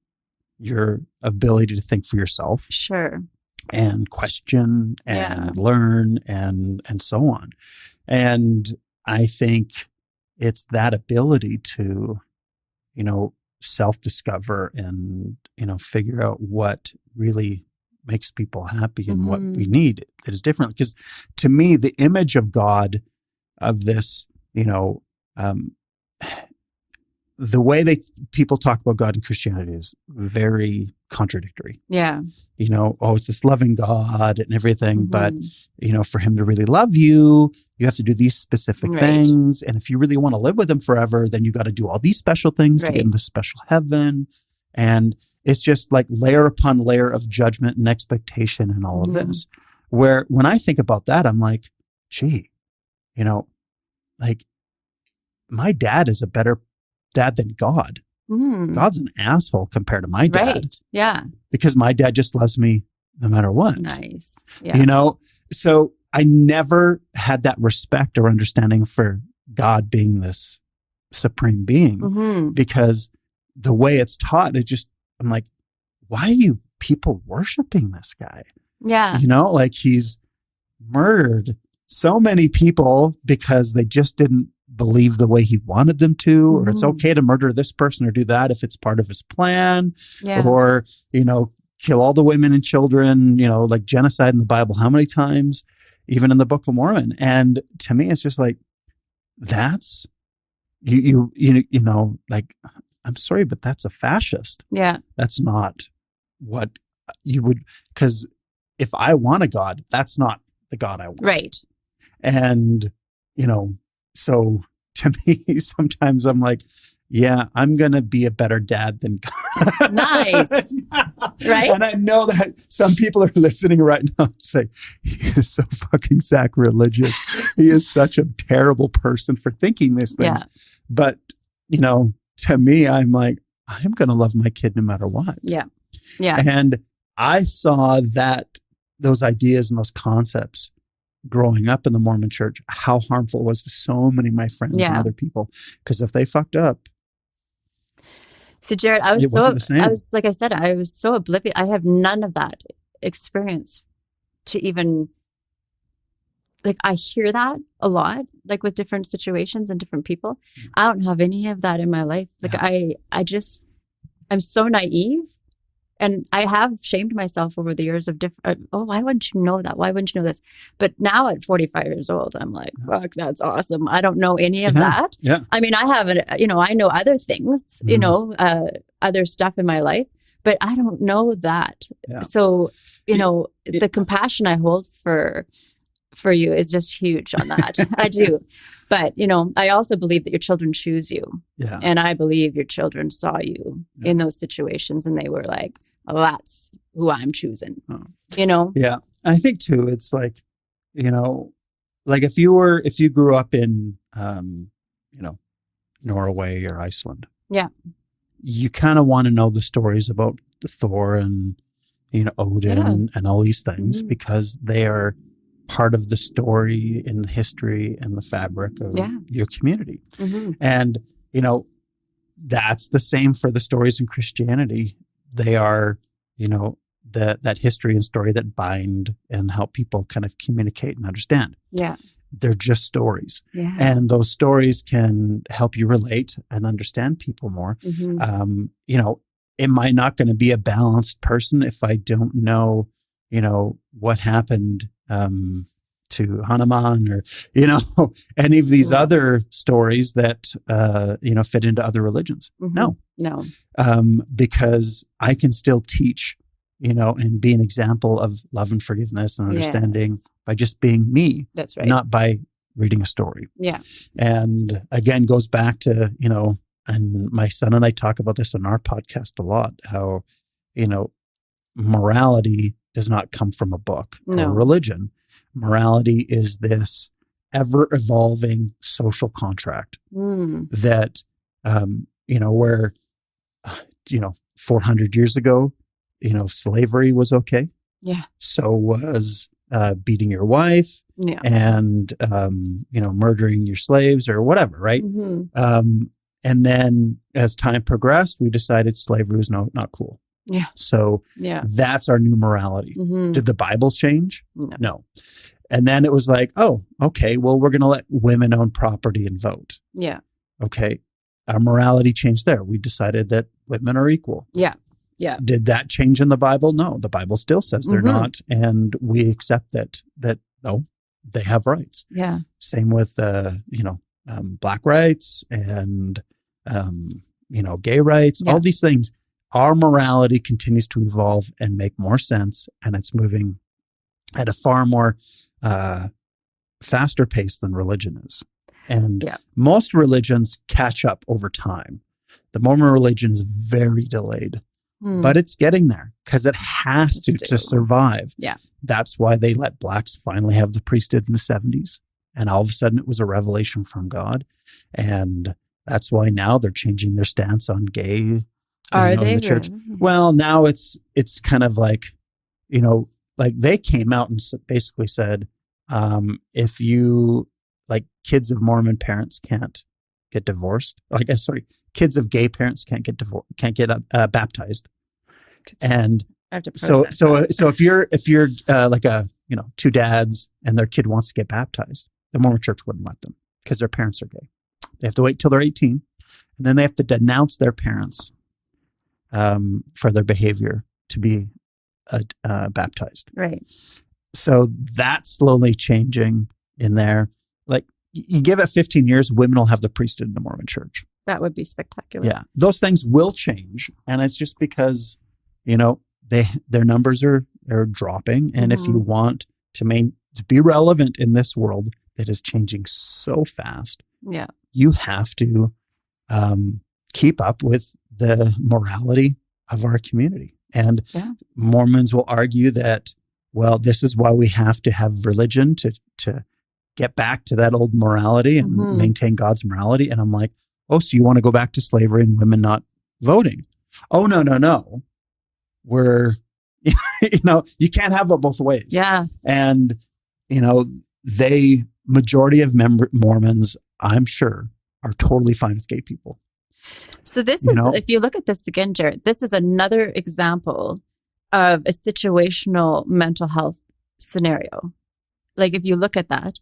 your ability to think for yourself. Sure. And question and learn and so on. And I think it's that ability to, self-discover and, figure out what really makes people happy and what we need that is different. Because to me, the image of God, of this, the way people talk about God in Christianity is very contradictory. Yeah. It's this loving God and everything, but, for him to really love you, you have to do these specific things. And if you really want to live with him forever, then you got to do all these special things to get in the special heaven. And it's just like layer upon layer of judgment and expectation and all of this. Where when I think about that, I'm like, gee, my dad is a better dad than God. God's an asshole compared to my dad. Right. Yeah. Because my dad just loves me no matter what. Nice. Yeah. So I never had that respect or understanding for God being this supreme being because the way it's taught, I'm like, why are you people worshiping this guy? Yeah. He's murdered so many people because they just didn't believe the way he wanted them to, or it's okay to murder this person or do that if it's part of his plan, or, kill all the women and children, like genocide in the Bible, how many times, even in the Book of Mormon. And to me, it's just like, that's, like, I'm sorry, but that's a fascist. Yeah. That's not what you would, because if I want a God, that's not the God I want. Right. And, so to me, sometimes I'm like, yeah, I'm going to be a better dad than God. Nice. Right. And I know that some people are listening right now and say, he is so fucking sacrilegious. He is such a terrible person for thinking these things. Yeah. But, to me, I'm like, I'm going to love my kid no matter what. Yeah. Yeah. And I saw those ideas and those concepts growing up in the Mormon church, how harmful it was to so many of my friends and other people. Because if they fucked up. So Jared, I was like I said, I was so oblivious. I have none of that experience to even, like, I hear that a lot, like with different situations and different people. I don't have any of that in my life. Like I'm so naive. And I have shamed myself over the years of different, why wouldn't you know that? Why wouldn't you know this? But now at 45 years old, I'm like, fuck, that's awesome. I don't know any of that. Yeah. I mean, I haven't, I know other things, other stuff in my life, but I don't know that. Yeah. So, the compassion I hold for you is just huge on that. I do. But, I also believe that your children choose you. Yeah. And I believe your children saw you in those situations and they were like, oh, that's who I'm choosing, Yeah. I think too, it's like, like if you grew up in, Norway or Iceland. Yeah. You kind of want to know the stories about the Thor and, Odin and all these things because they are part of the story and the history and the fabric of your community. And, that's the same for the stories in Christianity. They are, that history and story that bind and help people kind of communicate and understand. Yeah. They're just stories. Yeah. And those stories can help you relate and understand people more. Am I not going to be a balanced person if I don't know, what happened to Hanuman or, any of these other stories that, fit into other religions? No. Because I can still teach, and be an example of love and forgiveness and understanding by just being me. That's right. Not by reading a story. Yeah. And again, goes back to, and my son and I talk about this on our podcast a lot, how, morality does not come from a book or a religion. Morality is this ever-evolving social contract that, where, 400 years ago, slavery was okay. Yeah. So was beating your wife and, murdering your slaves or whatever, right? And then as time progressed, we decided slavery was not cool. Yeah. So that's our new morality. Did the Bible change? No. And then it was like, oh, okay, well, we're going to let women own property and vote. Yeah. Okay. Our morality changed there. We decided that women are equal. Yeah. Yeah. Did that change in the Bible? No, the Bible still says they're not. And we accept that no, they have rights. Yeah. Same with, Black rights and, gay rights, all these things. Our morality continues to evolve and make more sense. And it's moving at a far more faster pace than religion is. And most religions catch up over time. The Mormon religion is very delayed, but it's getting there because it has to survive. Yeah. That's why they let blacks finally have the priesthood in the 70s. And all of a sudden it was a revelation from God. And that's why now they're changing their stance on gay. Are they? In the church. Well, now it's kind of like, like they came out and basically said, if you, like, kids of Mormon parents can't get divorced. Kids of gay parents can't get baptized. And I have to so if you're like two dads and their kid wants to get baptized, the Mormon church wouldn't let them because their parents are gay. They have to wait till they're 18, and then they have to denounce their parents for their behavior to be baptized. Right. So that's slowly changing in there. Like, you give it 15 years, women will have the priesthood in the Mormon church. That would be spectacular. Yeah. Those things will change. And it's just because, their numbers are dropping. And if you want to be relevant in this world that is changing so fast, you have to keep up with the morality of our community. And Mormons will argue that, well, this is why we have to have religion to get back to that old morality and maintain God's morality. And I'm like, oh, so you want to go back to slavery and women not voting? Oh, no. We're, you can't have it both ways. Yeah. And, majority of Mormons, I'm sure, are totally fine with gay people. So this is, if you look at this again, Jared, this is another example of a situational mental health scenario. Like, if you look at that,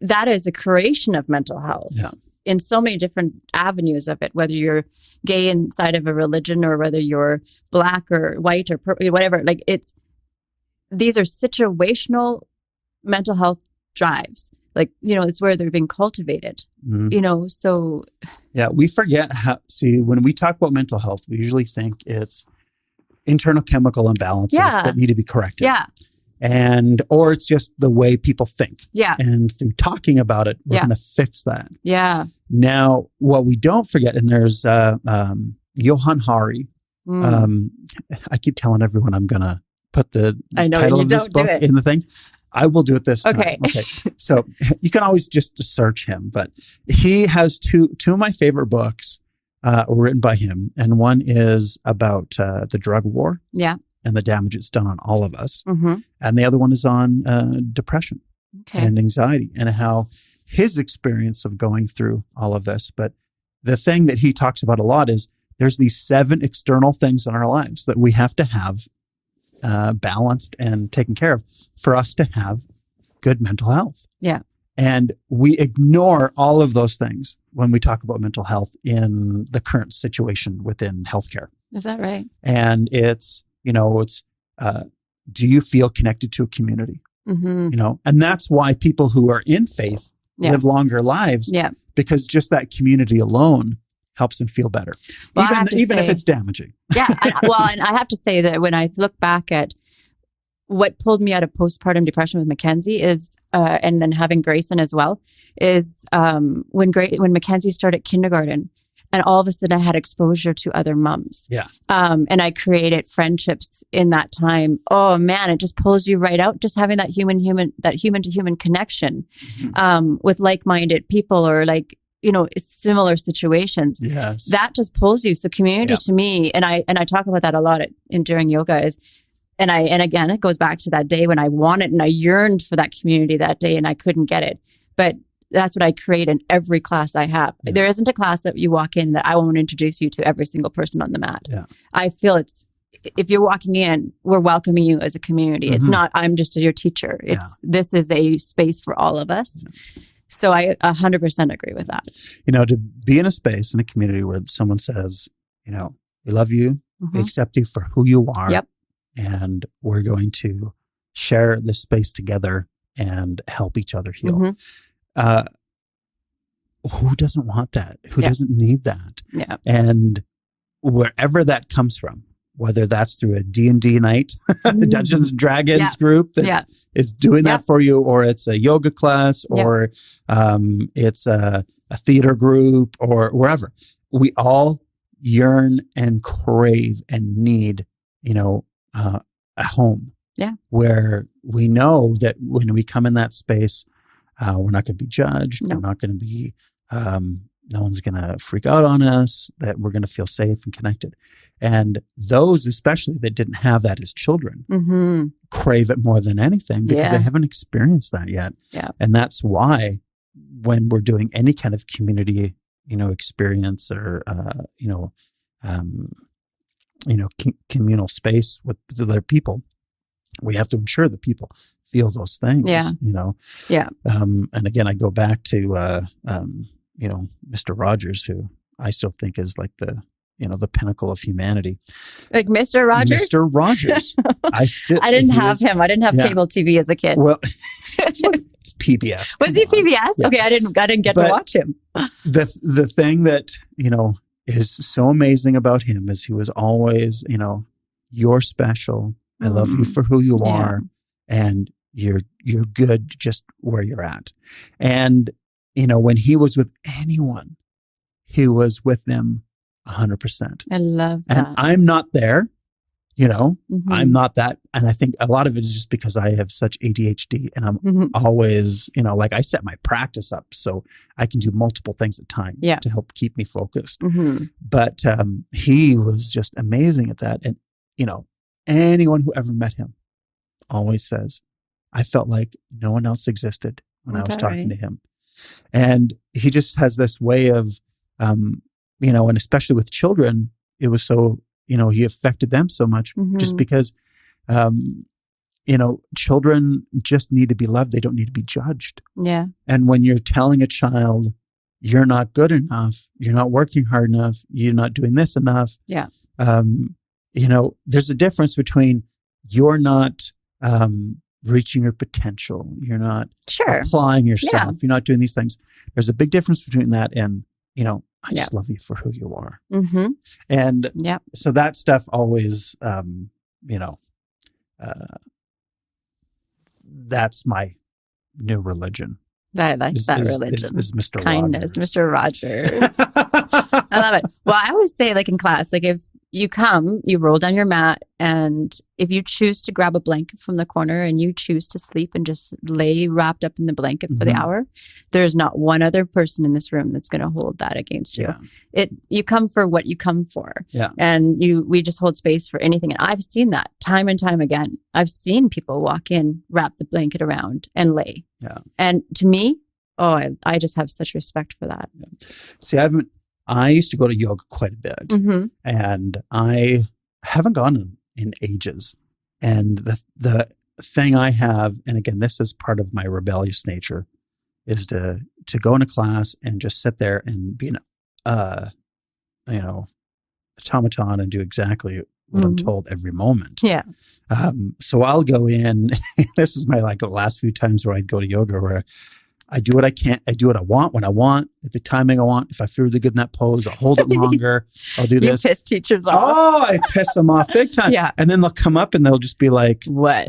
that is a creation of mental health in so many different avenues of it, whether you're gay inside of a religion or whether you're black or white or whatever. Like, these are situational mental health drives. Like, it's where they're being cultivated, so. Yeah, we forget when we talk about mental health, we usually think it's internal chemical imbalances that need to be corrected. Yeah. Or it's just the way people think. Yeah. And through talking about it, we're going to fix that. Yeah. Now, what we don't forget, and there's Johann Hari. I keep telling everyone I'm going to put the title of this book in the thing. I will do it this time. Okay. So you can always just search him, but he has two of my favorite books written by him. And one is about the drug war. Yeah. And the damage it's done on all of us. And the other one is on depression and anxiety and how his experience of going through all of this. But the thing that he talks about a lot is there's these 7 external things in our lives that we have to have balanced and taken care of for us to have good mental health. Yeah. And we ignore all of those things when we talk about mental health in the current situation within healthcare. Is that right? And it's, do you feel connected to a community? And that's why people who are in faith live longer lives because just that community alone helps them feel better, even if it's damaging. Yeah. And I have to say that when I look back at what pulled me out of postpartum depression with Mackenzie is, and then having Grayson as well, is when Mackenzie started kindergarten, and all of a sudden I had exposure to other moms. Yeah. And I created friendships in that time. Oh man, it just pulls you right out. Just having that human to human connection with like-minded people or similar situations. Yes. That just pulls you. So community to me, and I talk about that a lot during yoga is, and again, it goes back to that day when I wanted and I yearned for that community that day and I couldn't get it. But that's what I create in every class I have. Yeah. There isn't a class that you walk in that I won't introduce you to every single person on the mat. Yeah. I feel if you're walking in, we're welcoming you as a community. Mm-hmm. It's not, I'm just your teacher. This is a space for all of us. Yeah. So I 100% agree with that. To be in a space, in a community where someone says, we love you, mm-hmm. we accept you for who you are. Yep. And we're going to share this space together and help each other heal. Mm-hmm. Who doesn't want that? Who doesn't need that? Yeah. And wherever that comes from, whether that's through a D&D night, Dungeons and Dragons group that is doing that for you, or it's a yoga class, or it's a theater group, or wherever. We all yearn and crave and need, a home. Yeah. Where we know that when we come in that space, we're not going to be judged. No. We're not going to be, no one's going to freak out on us, that we're going to feel safe and connected. And those, especially that didn't have that as children, mm-hmm. crave it more than anything because they haven't experienced that yet. Yeah. And that's why when we're doing any kind of community, experience or, communal space with other people, we have to ensure that people feel those things. Yeah. Yeah. And again, I go back to, Mr. Rogers, who I still think is like the pinnacle of humanity. Like Mr. Rogers? Mr. Rogers. I didn't have him. I didn't have cable TV as a kid. Well, it's PBS. Was he PBS? Yeah. Okay. I didn't get to watch him. The thing that, is so amazing about him is he was always, you're special. I love you for who you are. And you're good just where you're at. And, when he was with anyone, he was with them 100%. I love that. And I'm not there, mm-hmm. I'm not that. And I think a lot of it is just because I have such ADHD and I'm mm-hmm. always, I set my practice up so I can do multiple things at a time to help keep me focused. Mm-hmm. But he was just amazing at that. And, anyone who ever met him always says, I felt like no one else existed when I was talking to him. And he just has this way of, and especially with children, it was so, he affected them so much mm-hmm. just because, children just need to be loved. They don't need to be judged. Yeah. And when you're telling a child, you're not good enough, you're not working hard enough, you're not doing this enough. Yeah. There's a difference between you're not, reaching your potential. You're not applying yourself. You're not doing these things. There's a big difference between that and, I just love you for who you are. Mm-hmm. And so that stuff always, that's my new religion. I like that religion. Is Mr. Kindness, Rogers. Mr. Rogers. I love it. Well, I always say, like in class, like if you come, you roll down your mat, and if you choose to grab a blanket from the corner and you choose to sleep and just lay wrapped up in the blanket for the hour, there's not one other person in this room that's going to hold that against you. Yeah. You come for what you come for. Yeah. And we just hold space for anything. And I've seen that time and time again. I've seen people walk in, wrap the blanket around and lay. Yeah. And to me, I just have such respect for that. Yeah. See, I used to go to yoga quite a bit, mm-hmm. and I haven't gone in ages. And the thing I have, and again, this is part of my rebellious nature, is to go in a class and just sit there and be an automaton and do exactly what I'm told every moment. Yeah. So I'll go in. This is my the last few times where I'd go to yoga where I do what I can. I do what I want when I want at the timing I want. If I feel really good in that pose, I'll hold it longer. I'll do this. You piss teachers off. Oh, I piss them off big time. Yeah. And then they'll come up and they'll just be like, "What?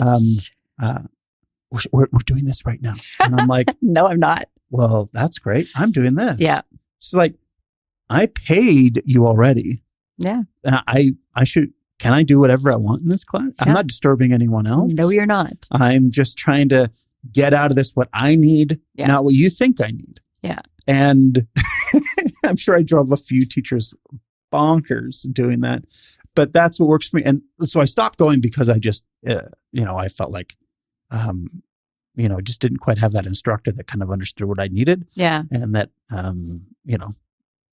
We're doing this right now." And I'm like, "No, I'm not." Well, that's great. I'm doing this. Yeah. It's like, I paid you already. Yeah. I should. Can I do whatever I want in this class? I'm not disturbing anyone else. No, you're not. I'm just trying to get out of this what I need, not what you think I need. Yeah. And I'm sure I drove a few teachers bonkers doing that, but that's what works for me. And so I stopped going because I just, I felt like just didn't quite have that instructor that kind of understood what I needed. Yeah. And that,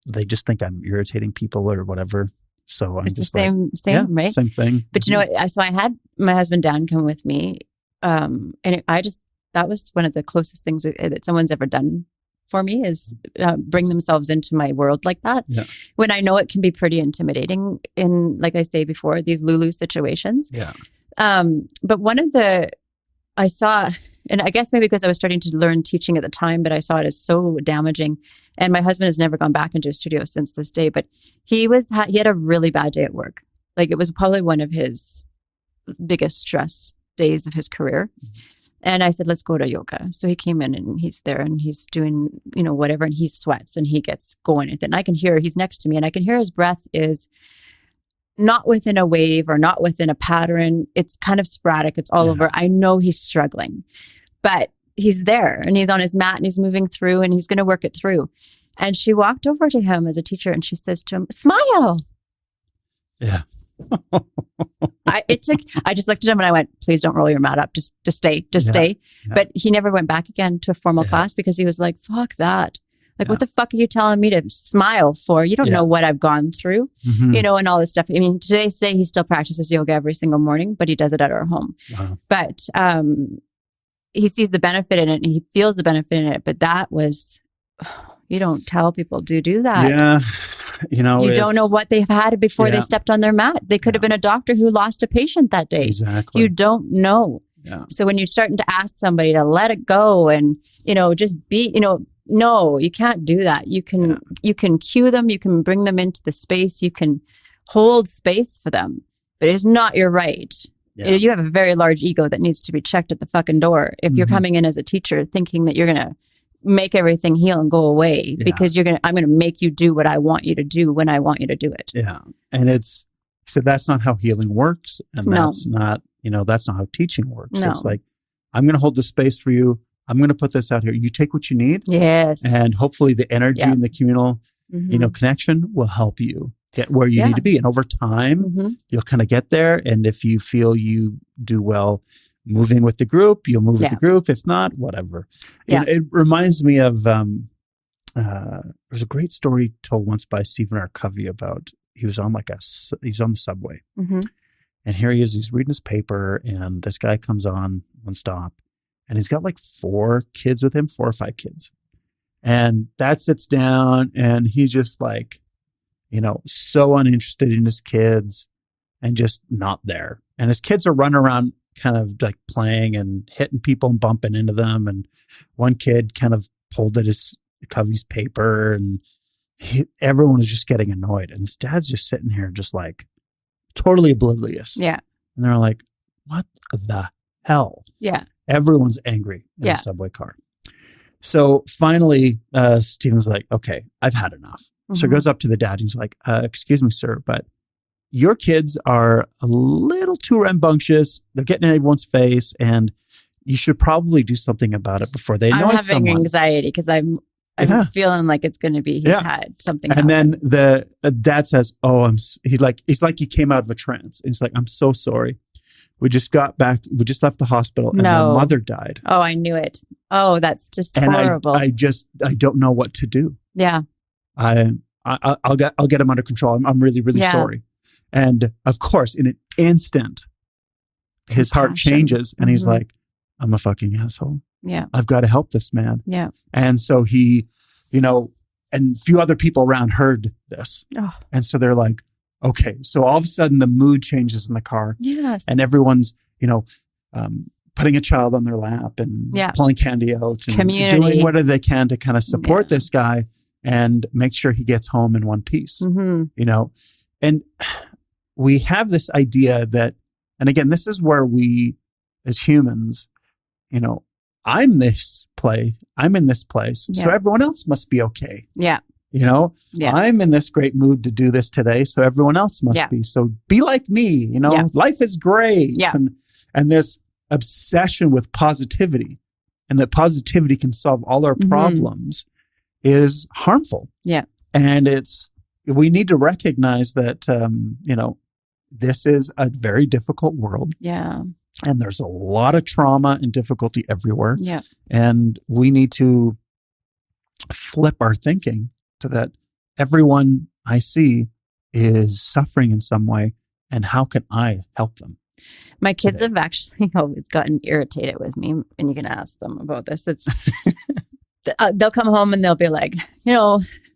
they just think I'm irritating people or whatever. So I'm it's just the same, right? Same thing. But you know what? So I had my husband Dan come with me. And that was one of the closest things that someone's ever done for me is bring themselves into my world like that. Yeah. When I know it can be pretty intimidating in, like I say before, these Lulu situations. Yeah. But I saw, and I guess maybe because I was starting to learn teaching at the time, but I saw it as so damaging. And my husband has never gone back into a studio since this day, but he had a really bad day at work. Like it was probably one of his biggest stress days of his career. Mm-hmm. And I said, let's go to yoga. So he came in and he's there and he's doing, whatever. And he sweats and he gets going. And I can hear, he's next to me and I can hear his breath is not within a wave or not within a pattern. It's kind of sporadic. It's all over. I know he's struggling, but he's there and he's on his mat and he's moving through and he's going to work it through. And she walked over to him as a teacher and she says to him, smile. Yeah. I just looked at him and I went, please don't roll your mat up. Just stay. Yeah. But he never went back again to a formal class because he was like, fuck that. Like, what the fuck are you telling me to smile for? You don't know what I've gone through, and all this stuff. I mean, today's day, he still practices yoga every single morning, but he does it at our home. Wow. But he sees the benefit in it and he feels the benefit in it. But that was, you don't tell people to do that. Yeah. You don't know what they've had before they stepped on their mat. They could have been a doctor who lost a patient that day. Exactly. You don't know. Yeah. So when you're starting to ask somebody to let it go and, just be, no, you can't do that. You can cue them. You can bring them into the space. You can hold space for them, but it's not your right. Yeah. You have a very large ego that needs to be checked at the fucking door. If you're coming in as a teacher thinking that you're going to make everything heal and go away because I'm going to make you do what I want you to do when I want you to do it. Yeah. And so that's not how healing works. And that's not, that's not how teaching works. No. It's like, I'm going to hold the space for you. I'm going to put this out here. You take what you need. Yes. And hopefully the energy and the communal, connection will help you get where you need to be. And over time, you'll kind of get there. And if you feel you do well moving with the group, you'll move with the group. If not, whatever. Yeah. It reminds me of, there's a great story told once by Stephen R. Covey about, he's on the subway. Mm-hmm. And here he is, he's reading his paper and this guy comes on one stop and he's got like 4 kids with him, 4 or 5 kids. And that sits down and he's just like, so uninterested in his kids and just not there. And his kids are running around kind of like playing and hitting people and bumping into them. And one kid kind of pulled at his Covey's paper and everyone was just getting annoyed. And his dad's just sitting here just like totally oblivious. Yeah. And they're like, what the hell? Yeah. Everyone's angry in the subway car. So finally, Stephen's like, okay, I've had enough. So he goes up to the dad and he's like, excuse me, sir, but your kids are a little too rambunctious. They're getting in everyone's face and you should probably do something about it before they annoy someone. I'm having anxiety because I'm feeling like it's going to be, he's had something and happen. Then the dad says, he's like he came out of a trance. And he's like, I'm so sorry. We just got back. We just left the hospital and my mother died. Oh, I knew it. Oh, that's just horrible. I don't know what to do. Yeah. I'll get him under control. I'm really, really sorry. And of course, in an instant, his heart changes and he's like, I'm a fucking asshole. Yeah. I've got to help this man. Yeah. And so he, and a few other people around heard this. Oh. And so they're like, okay. So all of a sudden the mood changes in the car. Yes. And everyone's, putting a child on their lap and pulling candy out and doing whatever they can to kind of support this guy and make sure he gets home in one piece, and we have this idea that, and again, this is where we as humans, I'm in this place. Yeah. So everyone else must be okay. Yeah. I'm in this great mood to do this today. So everyone else must be. So be like me, life is great. Yeah. And this obsession with positivity and that positivity can solve all our problems is harmful. Yeah. And we need to recognize that, this is a very difficult world. Yeah. And there's a lot of trauma and difficulty everywhere. Yeah. And we need to flip our thinking to that everyone I see is suffering in some way. And how can I help them? My kids have actually always gotten irritated with me, and you can ask them about this. It's they'll come home and they'll be like,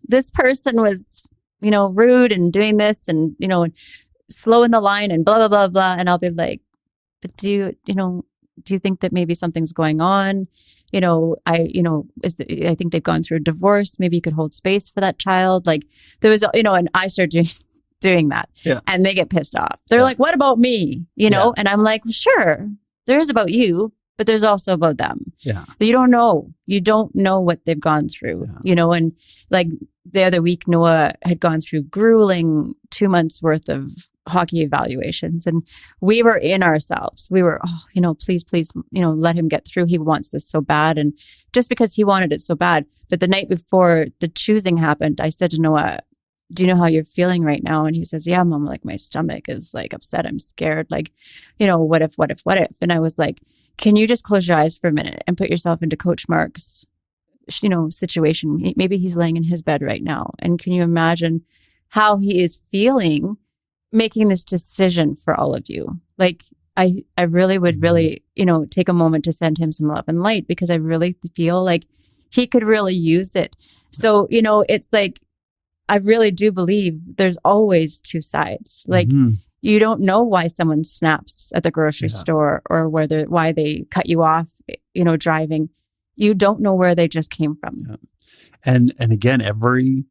this person was, rude and doing this and, slow in the line and blah, blah, blah, blah. And I'll be like, but do you think that maybe something's going on? I think they've gone through a divorce. Maybe you could hold space for that child. Like there was, and I started doing that. Yeah. And they get pissed off. They're like, what about me? And I'm like, sure, there is about you, but there's also about them. Yeah. You don't know what they've gone through, and like the other week, Noah had gone through grueling 2 months worth of hockey evaluations, and we were in ourselves. We were, please, let him get through. He wants this so bad. And just because he wanted it so bad. But the night before the choosing happened, I said to Noah, do you know how you're feeling right now? And he says, yeah, Mom, like my stomach is like upset. I'm scared. Like, what if? And I was like, can you just close your eyes for a minute and put yourself into Coach Mark's, situation? Maybe he's laying in his bed right now. And can you imagine how he is feeling making this decision for all of you? Like, I really would really, take a moment to send him some love and light, because I really feel like he could really use it. So, it's like, I really do believe there's always two sides. Like you don't know why someone snaps at the grocery store or why they cut you off, driving. You don't know where they just came from. Yeah. And again, every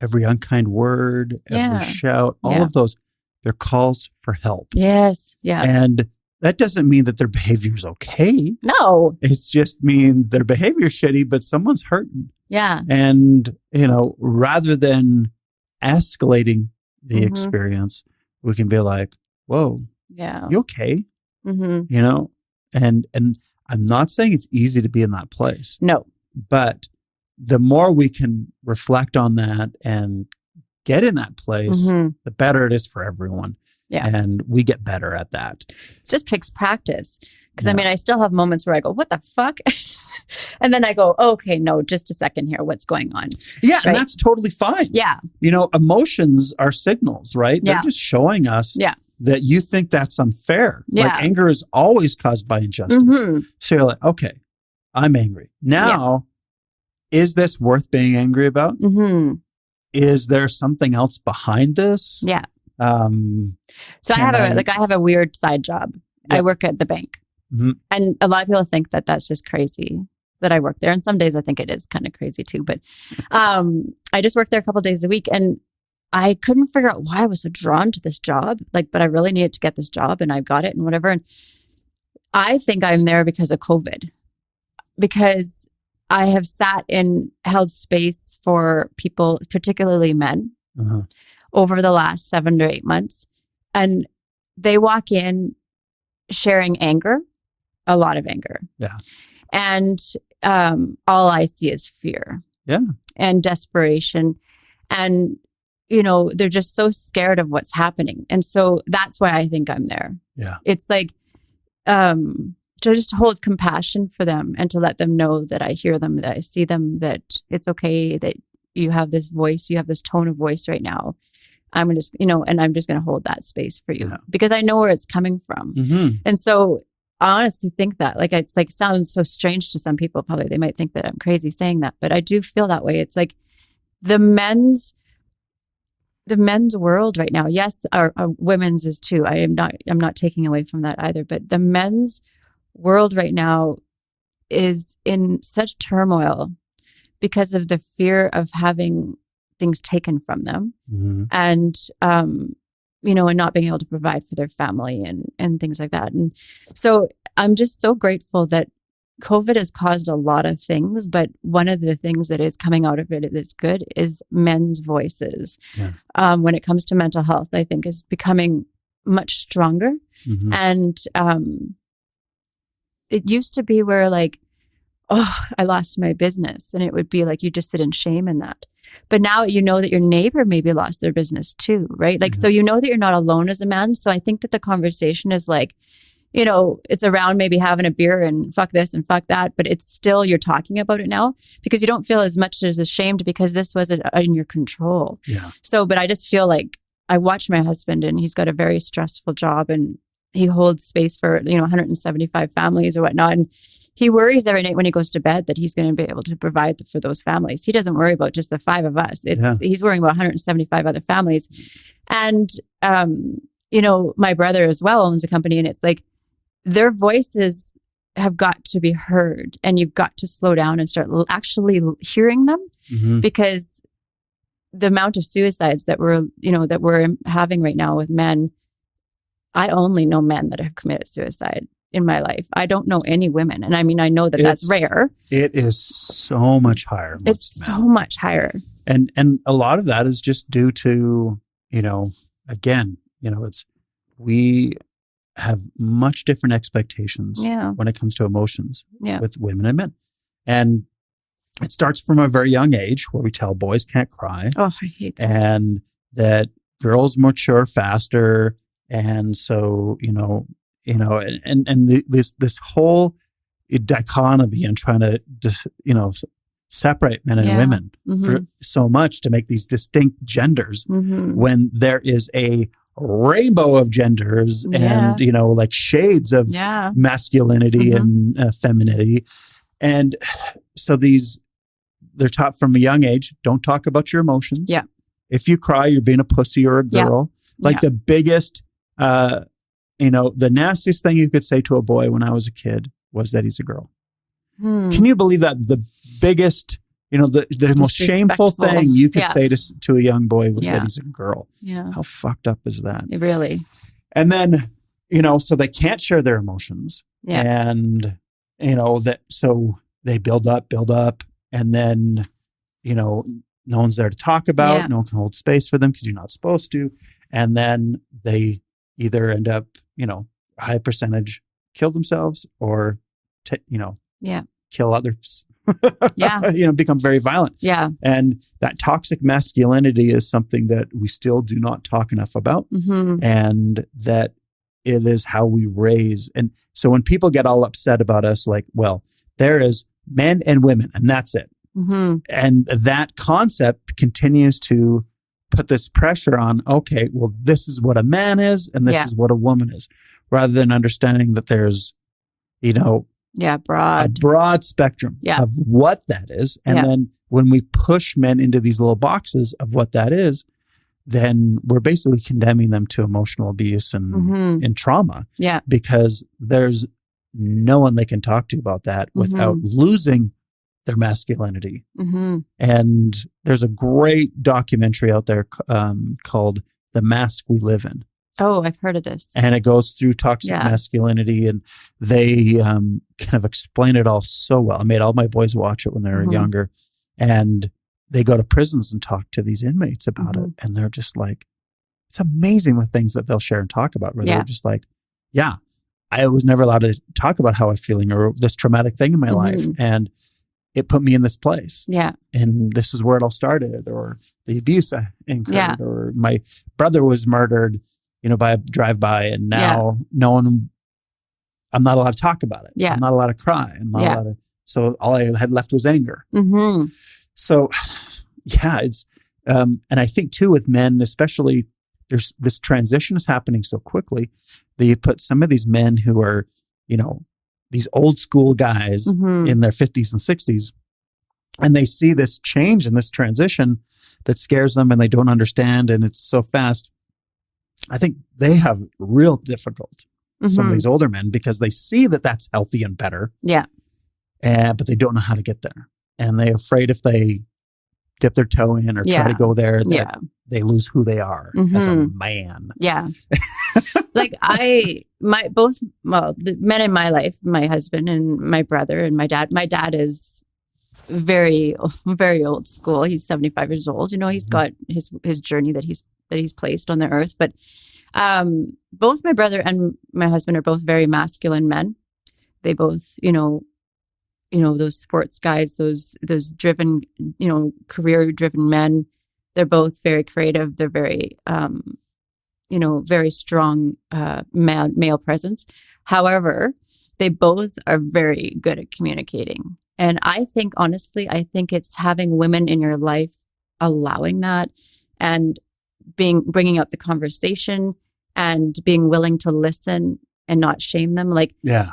unkind word, every shout, all of those, they're calls for help. Yes. Yeah. And that doesn't mean that their behavior is okay. No. It just means their behavior is shitty, but someone's hurting. Yeah. And, rather than escalating the experience, we can be like, whoa, you okay? And I'm not saying it's easy to be in that place. No. But the more we can reflect on that and get in that place, the better it is for everyone. Yeah. And we get better at that. It just takes practice. Because I still have moments where I go, what the fuck? And then I go, okay, no, just a second here. What's going on? Yeah. Right? And that's totally fine. Yeah. Emotions are signals, right? They're just showing us that you think that's unfair. Yeah. Like anger is always caused by injustice. So you're like, okay, I'm angry. Now, is this worth being angry about? Is there something else behind this? Yeah. So I have a weird side job. I work at the bank. And a lot of people think that that's just crazy that I work there. And some days I think it is kind of crazy too. But I just work there a couple of days a week. And I couldn't figure out why I was so drawn to this job. But I really needed to get this job and I got it and whatever. And I think I'm there because of COVID. Because I have sat and held space for people, particularly men, over the last 7 to 8 months. And they walk in sharing anger, a lot of anger. Yeah. And all I see is fear. Yeah. And desperation. And, they're just so scared of what's happening. And so that's why I think I'm there. Yeah. It's like, to just hold compassion for them and to let them know that I hear them, that I see them, that it's okay, that you have this voice, you have this tone of voice right now. I'm just, and I'm just going to hold that space for you because I know where it's coming from. And so I honestly think that it's sounds so strange to some people. Probably they might think that I'm crazy saying that, but I do feel that way. It's like the men's world right now. Yes, our women's is too. I'm not taking away from that either, but the men's world right now is in such turmoil because of the fear of having things taken from them and and not being able to provide for their family and things like that. And so I'm just so grateful that COVID has caused a lot of things, but one of the things that is coming out of it that's good is men's voices. When it comes to mental health, I think is becoming much stronger. And it used to be where I lost my business and it would be like, you just sit in shame in that. But now you know that your neighbor maybe lost their business too, right? Like, so you know that you're not alone as a man. So I think that the conversation is like, it's around maybe having a beer and fuck this and fuck that, but it's still, you're talking about it now because you don't feel as much as ashamed because this wasn't in your control. Yeah. So, but I just feel like I watch my husband and he's got a very stressful job and he holds space for, 175 families or whatnot. And he worries every night when he goes to bed that he's going to be able to provide for those families. He doesn't worry about just the 5 of us. He's worrying about 175 other families. And, my brother as well owns a company, and it's like their voices have got to be heard, and you've got to slow down and start actually hearing them because the amount of suicides that we're having right now with men, I only know men that have committed suicide in my life. I don't know any women. And I mean, I know that that's rare. It is so much higher. It's so much higher. And a lot of that is just due to, we have much different expectations when it comes to emotions with women and men. And it starts from a very young age where we tell boys can't cry. Oh, I hate that. And that girls mature faster. And so, this whole dichotomy and trying to just, separate men and women for so much to make these distinct genders when there is a rainbow of genders and, like shades of masculinity and femininity. And so they're taught from a young age, don't talk about your emotions. Yeah. If you cry, you're being a pussy or a girl. Yeah. Like the biggest, the nastiest thing you could say to a boy when I was a kid was that he's a girl. Can you believe that? The biggest, the most shameful thing you could say to a young boy was that he's a girl. Yeah. How fucked up is that? Really? And then, so they can't share their emotions. Yeah. And, so they build up. And then, no one's there to talk about. Yeah. No one can hold space for them because you're not supposed to. And then they either end up, a high percentage kill themselves or, kill others. Become very violent. Yeah. And that toxic masculinity is something that we still do not talk enough about. And that it is how we raise. And so when people get all upset about us, like, well, there is men and women and that's it. And that concept continues to put this pressure on, okay, well, this is what a man is and this is what a woman is, rather than understanding that there's, a broad spectrum of what that is. And then when we push men into these little boxes of what that is, then we're basically condemning them to emotional abuse and trauma. Yeah. Because there's no one they can talk to about that without losing their masculinity. And there's a great documentary out there called The Mask We Live In. Oh, I've heard of this. And it goes through toxic masculinity, and they kind of explain it all so well. I made all my boys watch it when they were younger, and they go to prisons and talk to these inmates about it. And they're just like, it's amazing the things that they'll share and talk about, where they're just like, I was never allowed to talk about how I'm feeling or this traumatic thing in my life. And it put me in this place. Yeah. And this is where it all started, or the abuse I incurred, or my brother was murdered, by a drive-by, and now I'm not allowed to talk about it. Yeah. I'm not allowed to cry. I'm not allowed to, so all I had left was anger. So it's, and I think too with men, especially, there's this transition is happening so quickly that you put some of these men who are, these old school guys in their 50s and 60s, and they see this change and this transition that scares them and they don't understand. And it's so fast. I think they have real difficult, some of these older men, because they see that that's healthy and better. Yeah. But they don't know how to get there. And they're afraid if they dip their toe in or try to go there, that they lose who they are as a man. Yeah. Like the men in my life, my husband and my brother and my dad is very, very old school. He's 75 years old. He's got his journey that he's placed on the earth. But both my brother and my husband are both very masculine men. They both, those sports guys, those driven, career driven men. They're both very creative. They're very, very strong male presence. However, they both are very good at communicating. And I think, honestly, it's having women in your life, allowing that, and bringing up the conversation and being willing to listen and not shame them. Like, yeah.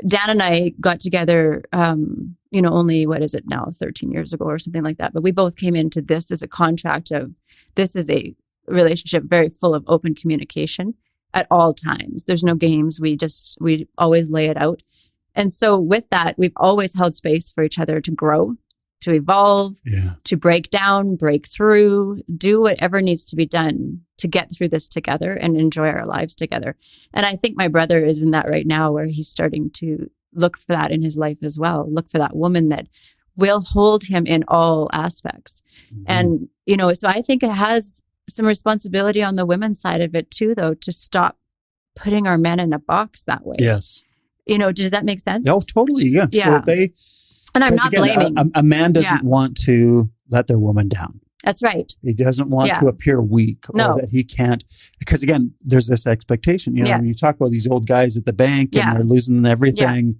Dan and I got together, only, what is it now, 13 years ago or something like that. But we both came into this as a contract of, this is a relationship very full of open communication at all times. There's no games. We always lay it out. And so with that, we've always held space for each other to grow, to evolve, to break down, break through, do whatever needs to be done to get through this together and enjoy our lives together. And I think my brother is in that right now, where he's starting to look for that in his life as well. Look for that woman that will hold him in all aspects. And, so I think it has some responsibility on the women's side of it too, though, to stop putting our men in a box that way. Yes. Does that make sense? No, totally. Yeah. Yeah. So and I'm not blaming. A man doesn't want to let their woman down. That's right. He doesn't want to appear weak or that he can't, because again, there's this expectation, when you talk about these old guys at the bank and they're losing everything,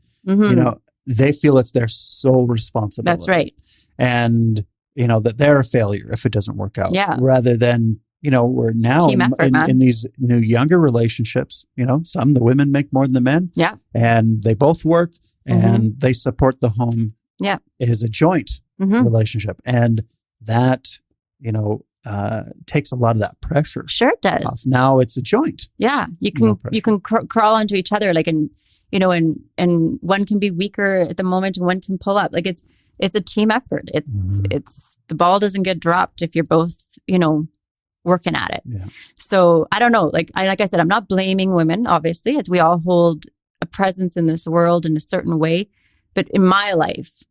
they feel it's their sole responsibility. That's right. And, that they're a failure if it doesn't work out. Yeah. Rather than, we're now Team effort, in these new younger relationships, the women make more than the men. Yeah. And they both work and they support the home. Yeah. It is a joint relationship. And that, takes a lot of that pressure. Sure it does. Off. Now it's a joint. Yeah. You can crawl onto each other, like, and one can be weaker at the moment and one can pull up. Like, it's a team effort. It's the ball doesn't get dropped if you're both, working at it. Yeah. So I don't know. Like I said, I'm not blaming women. Obviously, we all hold a presence in this world in a certain way. But in my life,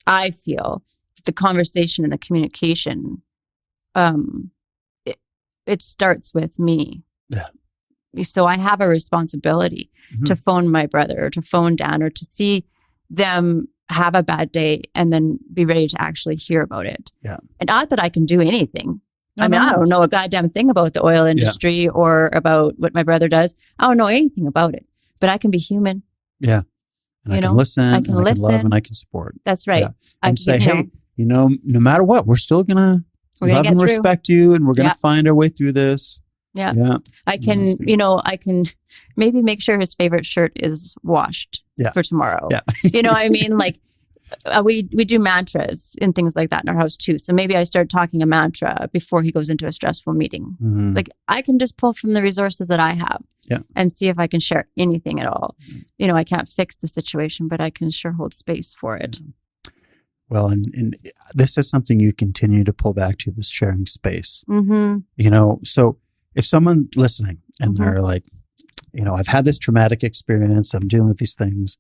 I feel the conversation and the communication, it starts with me. Yeah. So I have a responsibility to phone my brother or to phone Dan or to see them have a bad day and then be ready to actually hear about it. Yeah. And not that I can do anything. I don't know a goddamn thing about the oil industry or about what my brother does. I don't know anything about it, but I can be human. Yeah. And I can listen, I can love, and I can support. That's right. Yeah. And say, hey, no matter what, we're still going to love and respect you, and we're going to find our way through this. Yeah. Yeah. I can maybe make sure his favorite shirt is washed for tomorrow. Yeah. I mean, like, we do mantras and things like that in our house too. So maybe I start talking a mantra before he goes into a stressful meeting. Like, I can just pull from the resources that I have and see if I can share anything at all. I can't fix the situation, but I can sure hold space for it. Yeah. Well, and this is something you continue to pull back to, this sharing space. So if someone listening and they're like, I've had this traumatic experience, I'm dealing with these things,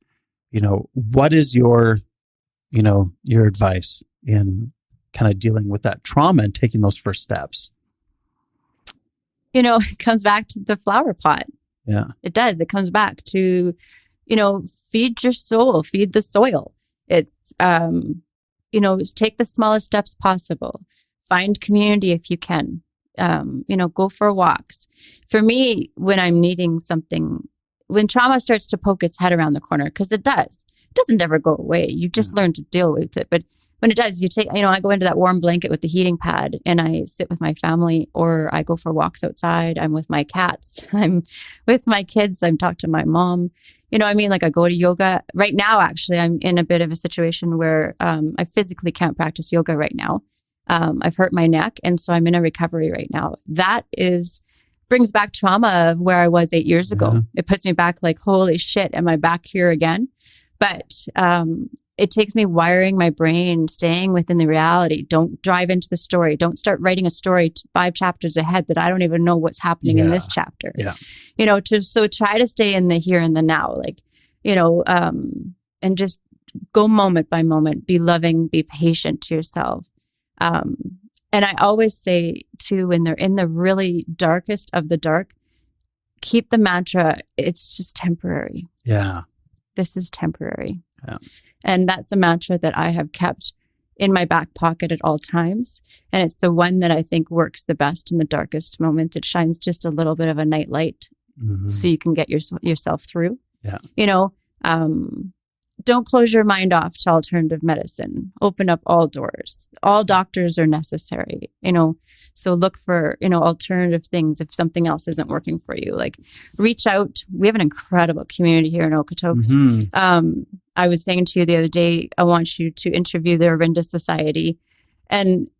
what is your advice in kind of dealing with that trauma and taking those first steps? It comes back to the flower pot. Yeah. It does. It comes back to, feed your soul, feed the soil. It's, take the smallest steps possible. Find community if you can. Go for walks. For me, when I'm needing something, when trauma starts to poke its head around the corner, because it doesn't ever go away. You just learn to deal with it. But when it does, I go into that warm blanket with the heating pad and I sit with my family, or I go for walks outside. I'm with my cats. I'm with my kids. I'm talking to my mom. Like, I go to yoga. Right now, actually, I'm in a bit of a situation where I physically can't practice yoga right now. I've hurt my neck. And so I'm in a recovery right now. That brings back trauma of where I was 8 years ago. It puts me back like, holy shit, am I back here again? But it takes me wiring my brain, staying within the reality. Don't drive into the story. Don't start writing a story 5 chapters ahead that I don't even know what's happening in this chapter. Yeah. So try to stay in the here and the now, and just go moment by moment, be loving, be patient to yourself. And I always say too, when they're in the really darkest of the dark, keep the mantra, it's just temporary. Yeah. This is temporary. Yeah. And that's a mantra that I have kept in my back pocket at all times. And it's the one that I think works the best in the darkest moments. It shines just a little bit of a night light so you can get yourself through. Yeah. You know, don't close your mind off to alternative medicine. Open up all doors. All doctors are necessary, you know. So look for, you know, alternative things if something else isn't working for you. Like reach out. We have an incredible community here in Okotoks. I was saying to you the other day, I want you to interview the Orinda Society. And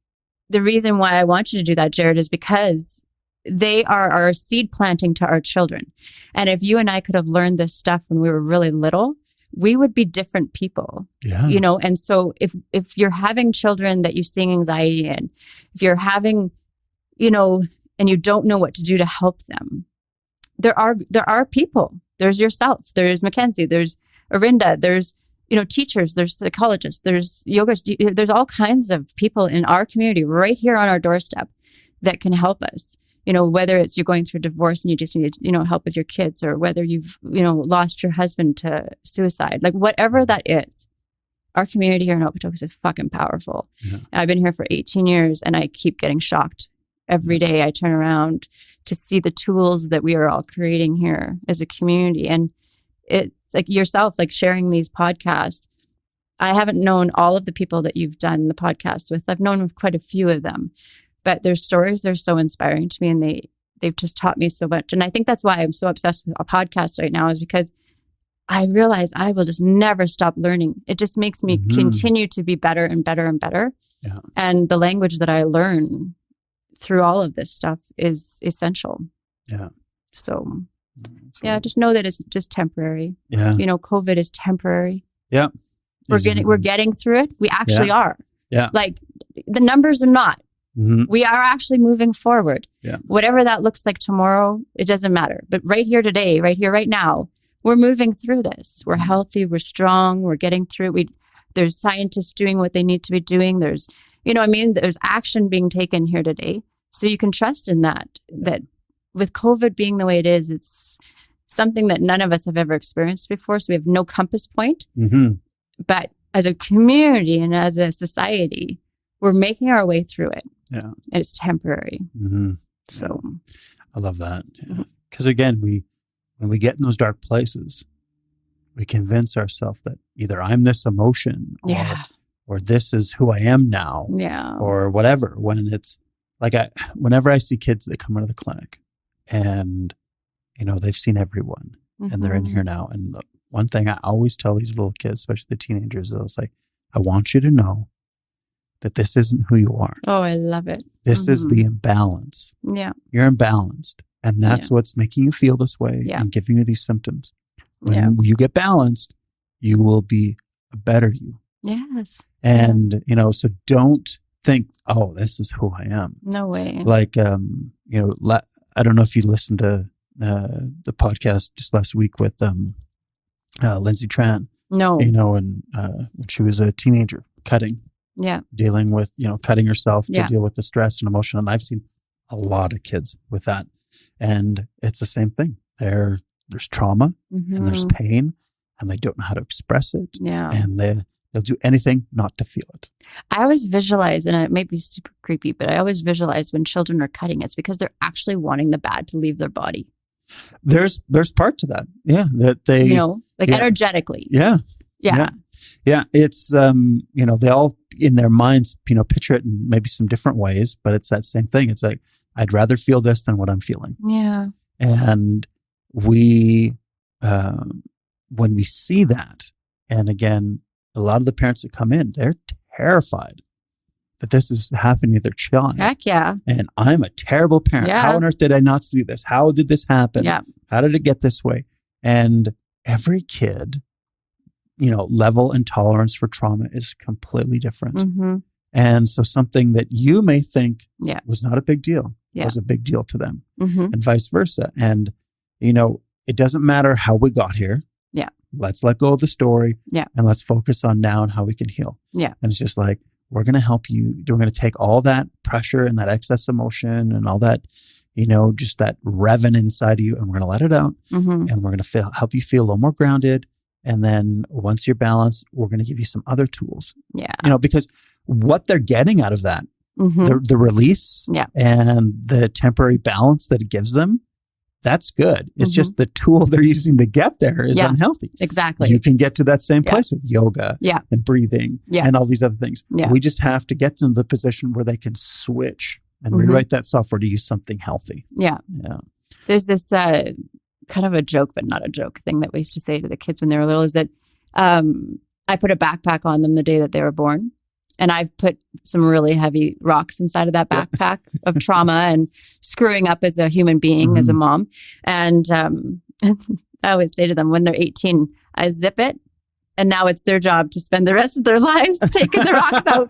the reason why I want you to do that, Jared, is because they are our seed planting to our children. And if you and I could have learned this stuff when we were really little, we would be different people, you know? And so if you're having children that you're seeing anxiety in, if you're having, you know, and you don't know what to do to help them, there are people. There's yourself. There's Mackenzie. There's Orinda. There's, you know, teachers. There's psychologists. There's yoga. There's all kinds of people in our community right here on our doorstep that can help us. You know, whether it's you're going through divorce and you just need, you know, help with your kids, or whether you've, you know, lost your husband to suicide, like whatever that is, our community here in Okotoks is fucking powerful. Yeah. I've been here for 18 years and I keep getting shocked. Every day I turn around to see the tools that we are all creating here as a community. And it's like yourself, like sharing these podcasts. I haven't known all of the people that you've done the podcast with. I've known quite a few of them. But their stories are so inspiring to me, and they've just taught me so much. And I think that's why I'm so obsessed with a podcast right now, is because I realize I will just never stop learning. It just makes me continue to be better and better and better. Yeah. And the language that I learn through all of this stuff is essential. Yeah. So yeah, just know that it's just temporary. Yeah. You know, COVID is temporary. Yeah. We're getting through it. We actually are. Yeah. Like the numbers are not. We are actually moving forward. Yeah. Whatever that looks like tomorrow, it doesn't matter. But right here today, right here, right now, we're moving through this. We're healthy. We're strong. We're getting through it. There's scientists doing what they need to be doing. There's, you know what I mean? There's action being taken here today. So you can trust in that with COVID being the way it is, it's something that none of us have ever experienced before. So we have no compass point. But as a community and as a society, we're making our way through it. Yeah. And it's temporary. So I love that. Because again, when we get in those dark places, we convince ourselves that either I'm this emotion or this is who I am now or whatever. When it's like, whenever I see kids that come out of the clinic and, you know, they've seen everyone and they're in here now. And the one thing I always tell these little kids, especially the teenagers, they'll say, I want you to know that this isn't who you are. Oh, I love it. This is the imbalance. Yeah. You're imbalanced. And that's what's making you feel this way and giving you these symptoms. When you get balanced, you will be a better you. Yes. And, you know, so don't think, oh, this is who I am. No way. Like, you know, I don't know if you listened to the podcast just last week with Lindsay Tran. No. You know, and when she was a teenager, dealing with, you know, cutting herself to deal with the stress and emotion. And I've seen a lot of kids with that. And it's the same thing. There's trauma and there's pain and they don't know how to express it. Yeah. And they'll do anything not to feel it. I always visualize, and it may be super creepy, but I always visualize when children are cutting, it's because they're actually wanting the bad to leave their body. There's part to that. Yeah. That they, you know, like energetically. Yeah. Yeah. Yeah. It's, you know, they all in their minds, you know, picture it in maybe some different ways, but it's that same thing. It's like, I'd rather feel this than what I'm feeling. Yeah. And when we see that, and again, a lot of the parents that come in, they're terrified that this is happening to their child. Heck yeah. And I'm a terrible parent. Yeah. How on earth did I not see this? How did this happen? Yeah. How did it get this way? And every kid, you know, level and tolerance for trauma is completely different. And so something that you may think was not a big deal was a big deal to them and vice versa. And, you know, it doesn't matter how we got here. Yeah. Let's let go of the story and let's focus on now and how we can heal. Yeah. And it's just like, we're going to help you. We're going to take all that pressure and that excess emotion and all that, you know, just that revving inside of you, and we're going to let it out and we're going to help you feel a little more grounded And then once you're balanced, we're going to give you some other tools. Yeah. Because what they're getting out of that, the release and the temporary balance that it gives them, that's good. It's just the tool they're using to get there is unhealthy. Exactly. You can get to that same place with yoga and breathing and all these other things. Yeah. We just have to get them to the position where they can switch and rewrite that software to use something healthy. Yeah. There's this kind of a joke, but not a joke thing that we used to say to the kids when they were little is that I put a backpack on them the day that they were born. And I've put some really heavy rocks inside of that backpack of trauma and screwing up as a human being, as a mom. And I always say to them when they're 18, I zip it. And now it's their job to spend the rest of their lives taking the rocks out,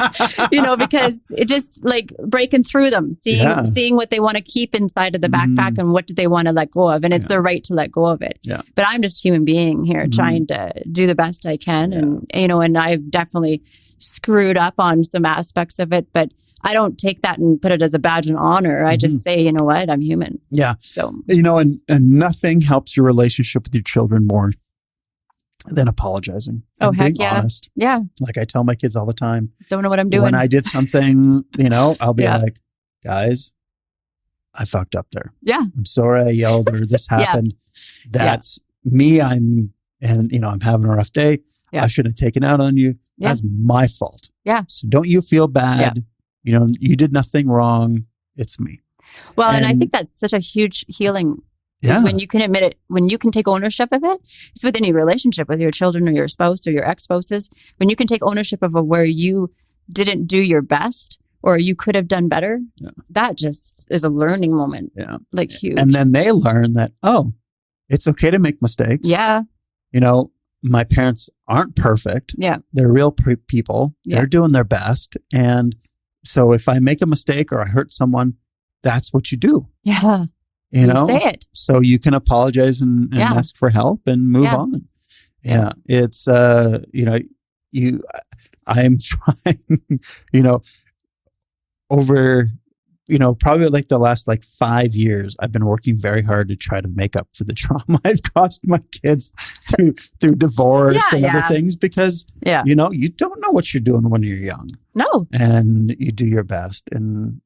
because it just like breaking through them, seeing what they want to keep inside of the backpack and what do they want to let go of. And it's their right to let go of it. Yeah. But I'm just a human being here trying to do the best I can. And, and I've definitely screwed up on some aspects of it, but I don't take that and put it as a badge of honor. I just say, you know what, I'm human. Yeah. So, and nothing helps your relationship with your children more than apologizing. Oh, heck being honest. Yeah. Like I tell my kids all the time. Don't know what I'm doing. When I did something, I'll be like, guys, I fucked up there. Yeah. I'm sorry I yelled or this happened. That's me. I'm having a rough day. I should have taken out on you. That's my fault. Yeah. So don't you feel bad. You did nothing wrong. It's me. Well, and I think that's such a huge healing is when you can admit it, when you can take ownership of it. It's with any relationship with your children or your spouse or your ex-spouses. When you can take ownership of where you didn't do your best or you could have done better, that just is a learning moment. Yeah. Like huge. And then they learn that, it's okay to make mistakes. Yeah. My parents aren't perfect. Yeah. They're real people. They're doing their best. And so if I make a mistake or I hurt someone, that's what you do. Yeah. You say it. So you can apologize and ask for help and move on. Yeah. It's, I'm trying, over, probably like the last 5 years, I've been working very hard to try to make up for the trauma I've caused my kids through divorce and other things because, you don't know what you're doing when you're young. No. And you do your best. And,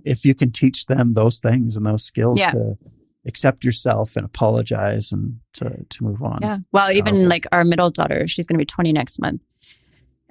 if you can teach them those things and those skills to accept yourself and apologize and to move on. Yeah. Well, even our middle daughter, she's going to be 20 next month.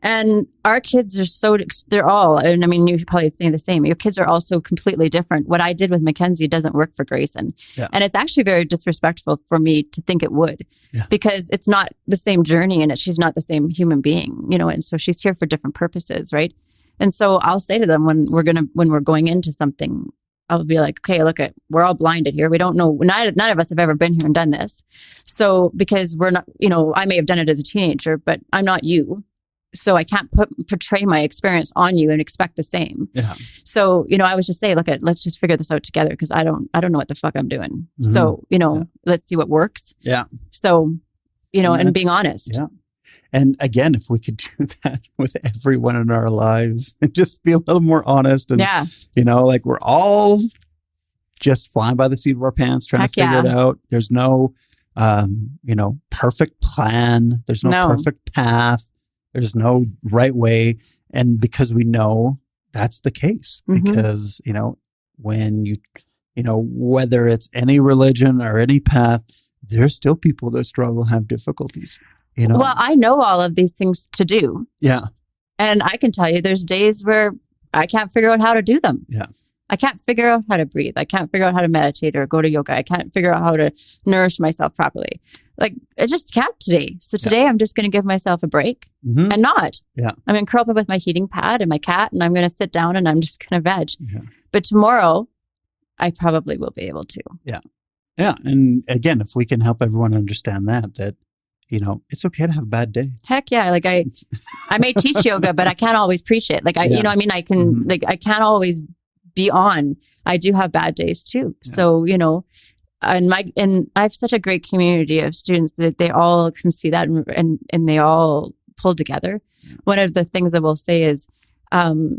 And our kids are they're all, and I mean, you should probably say the same. Your kids are also completely different. What I did with Mackenzie doesn't work for Grayson. Yeah. And it's actually very disrespectful for me to think it would because it's not the same journey and she's not the same human being, and so she's here for different purposes. Right. And so I'll say to them when we're going into something, I'll be like, okay, look, we're all blinded here. We don't know. None of us have ever been here and done this. So because we're not, I may have done it as a teenager, but I'm not you. So I can't portray my experience on you and expect the same. Yeah. So, I was just saying, let's just figure this out together because I don't know what the fuck I'm doing. Mm-hmm. So, let's see what works. Yeah. So, and being honest. Yeah. And again, if we could do that with everyone in our lives and just be a little more honest and, we're all just flying by the seat of our pants, trying to figure it out. There's no, perfect plan. There's no perfect path. There's no right way. And because we know that's the case, because, when whether it's any religion or any path, there's still people that struggle, have difficulties, Well, I know all of these things to do. Yeah. And I can tell you there's days where I can't figure out how to do them. Yeah. I can't figure out how to breathe. I can't figure out how to meditate or go to yoga. I can't figure out how to nourish myself properly. I just can't today. So today I'm just going to give myself a break and not. Yeah. I'm going to curl up with my heating pad and my cat and I'm going to sit down and I'm just going to veg. Yeah. But tomorrow I probably will be able to. Yeah. Yeah. And again, if we can help everyone understand that, it's okay to have a bad day. Heck yeah. I may teach yoga, but I can't always preach it. I can, I can't always be on. I do have bad days too. Yeah. So, and I have such a great community of students that they all can see that and they all pull together. Yeah. One of the things that we'll say is, someone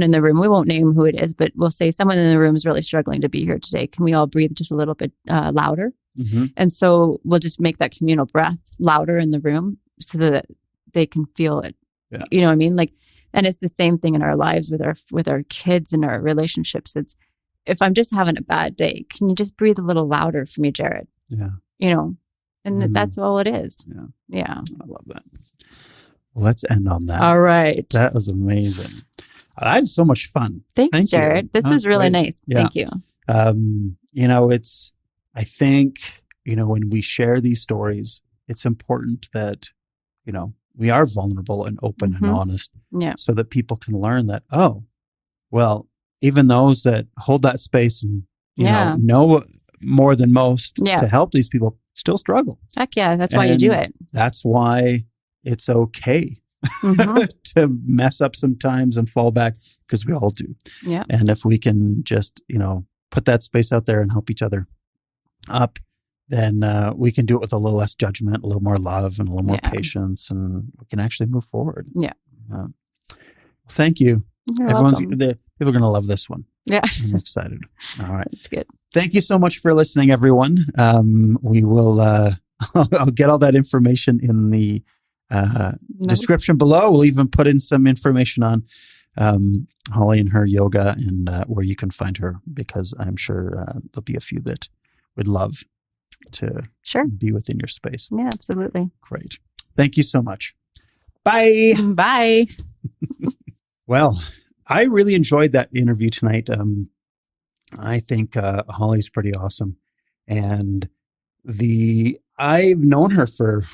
in the room, we won't name who it is, but we'll say someone in the room is really struggling to be here today. Can we all breathe just a little bit louder? And so we'll just make that communal breath louder in the room so that they can feel it. Yeah. You know what I mean? Like, and it's the same thing in our lives with our kids and our relationships. It's, if I'm just having a bad day, can you just breathe a little louder for me, Jared? Yeah. You know, and that's all it is. Yeah. Yeah. I love that. Well, let's end on that. All right. That was amazing. I had so much fun. Thanks, Jared. This was really nice. Yeah. Thank you. You know, I think, you know, when we share these stories, it's important that, you know, we are vulnerable and open and honest, so that people can learn that, oh, well, even those that hold that space and, you know more than most to help these people still struggle. Heck yeah. That's why you do it. That's why it's okay to mess up sometimes and fall back, because we all do. Yeah. And if we can just, you know, put that space out there and help each other up, then we can do it with a little less judgment, a little more love, and a little more patience, and we can actually move forward. Yeah. Thank you. You're People are going to love this one. Yeah. I'm excited. All right. That's good. Thank you so much for listening, everyone. We will, I'll get all that information in the description below. We'll even put in some information on Holli and her yoga and where you can find her, because I'm sure there'll be a few that would love to be within your space. Yeah, absolutely. Great. Thank you so much. Bye. Bye. Well, I really enjoyed that interview tonight. I think Holli's pretty awesome. And I've known her for,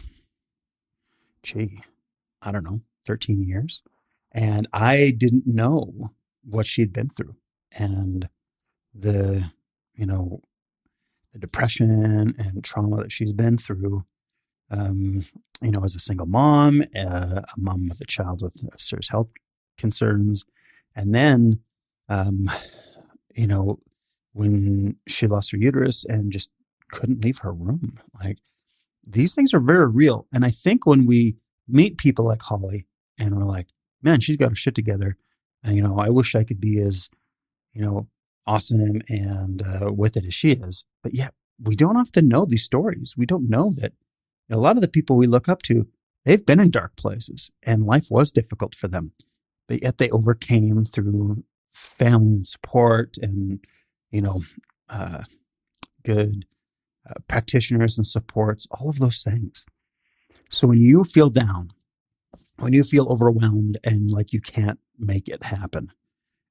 I don't know, 13 years. And I didn't know what she'd been through. And the depression and trauma that she's been through, you know, as a single mom, a mom with a child with serious health concerns. And then, you know, when she lost her uterus and just couldn't leave her room, like, these things are very real. And I think when we meet people like Holli and we're like, man, she's got her shit together. And, you know, I wish I could be as, you know, awesome and with it as she is. But yet we don't often know these stories. We don't know that a lot of the people we look up to, they've been in dark places and life was difficult for them. But yet they overcame through family and support and, you know, good practitioners and supports, all of those things. So when you feel down, when you feel overwhelmed and like you can't make it happen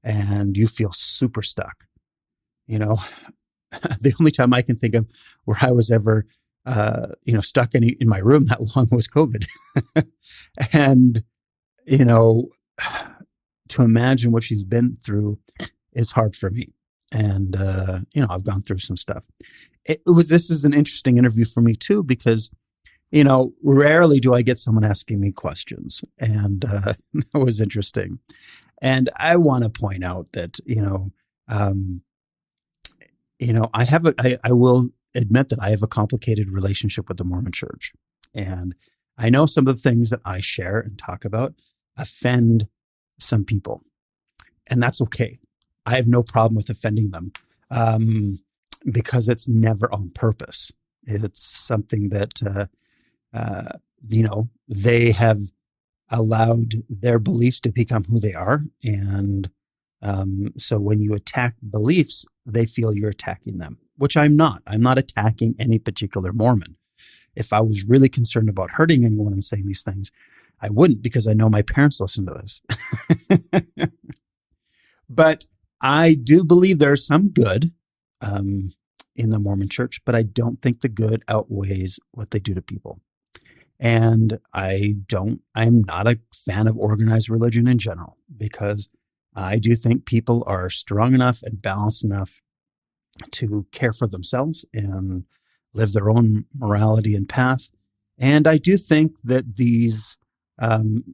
and you feel super stuck, you know, the only time I can think of where I was ever, you know, stuck in my room that long was COVID. And, you know, to imagine what she's been through is hard for me. And, you know, I've gone through some stuff. This is an interesting interview for me too, because, you know, rarely do I get someone asking me questions, and that was interesting. And I want to point out that, you know, I will admit that I have a complicated relationship with the Mormon Church, and I know some of the things that I share and talk about offend some people, and that's okay. I have no problem with offending them, because it's never on purpose. It's something that, you know, they have allowed their beliefs to become who they are. And so when you attack beliefs, they feel you're attacking them, which I'm not. I'm not attacking any particular Mormon. If I was really concerned about hurting anyone and saying these things, I wouldn't, because I know my parents listen to this. But I do believe there's some good in the Mormon Church, but I don't think the good outweighs what they do to people. And I'm not a fan of organized religion in general, because I do think people are strong enough and balanced enough to care for themselves and live their own morality and path. And I do think that these, you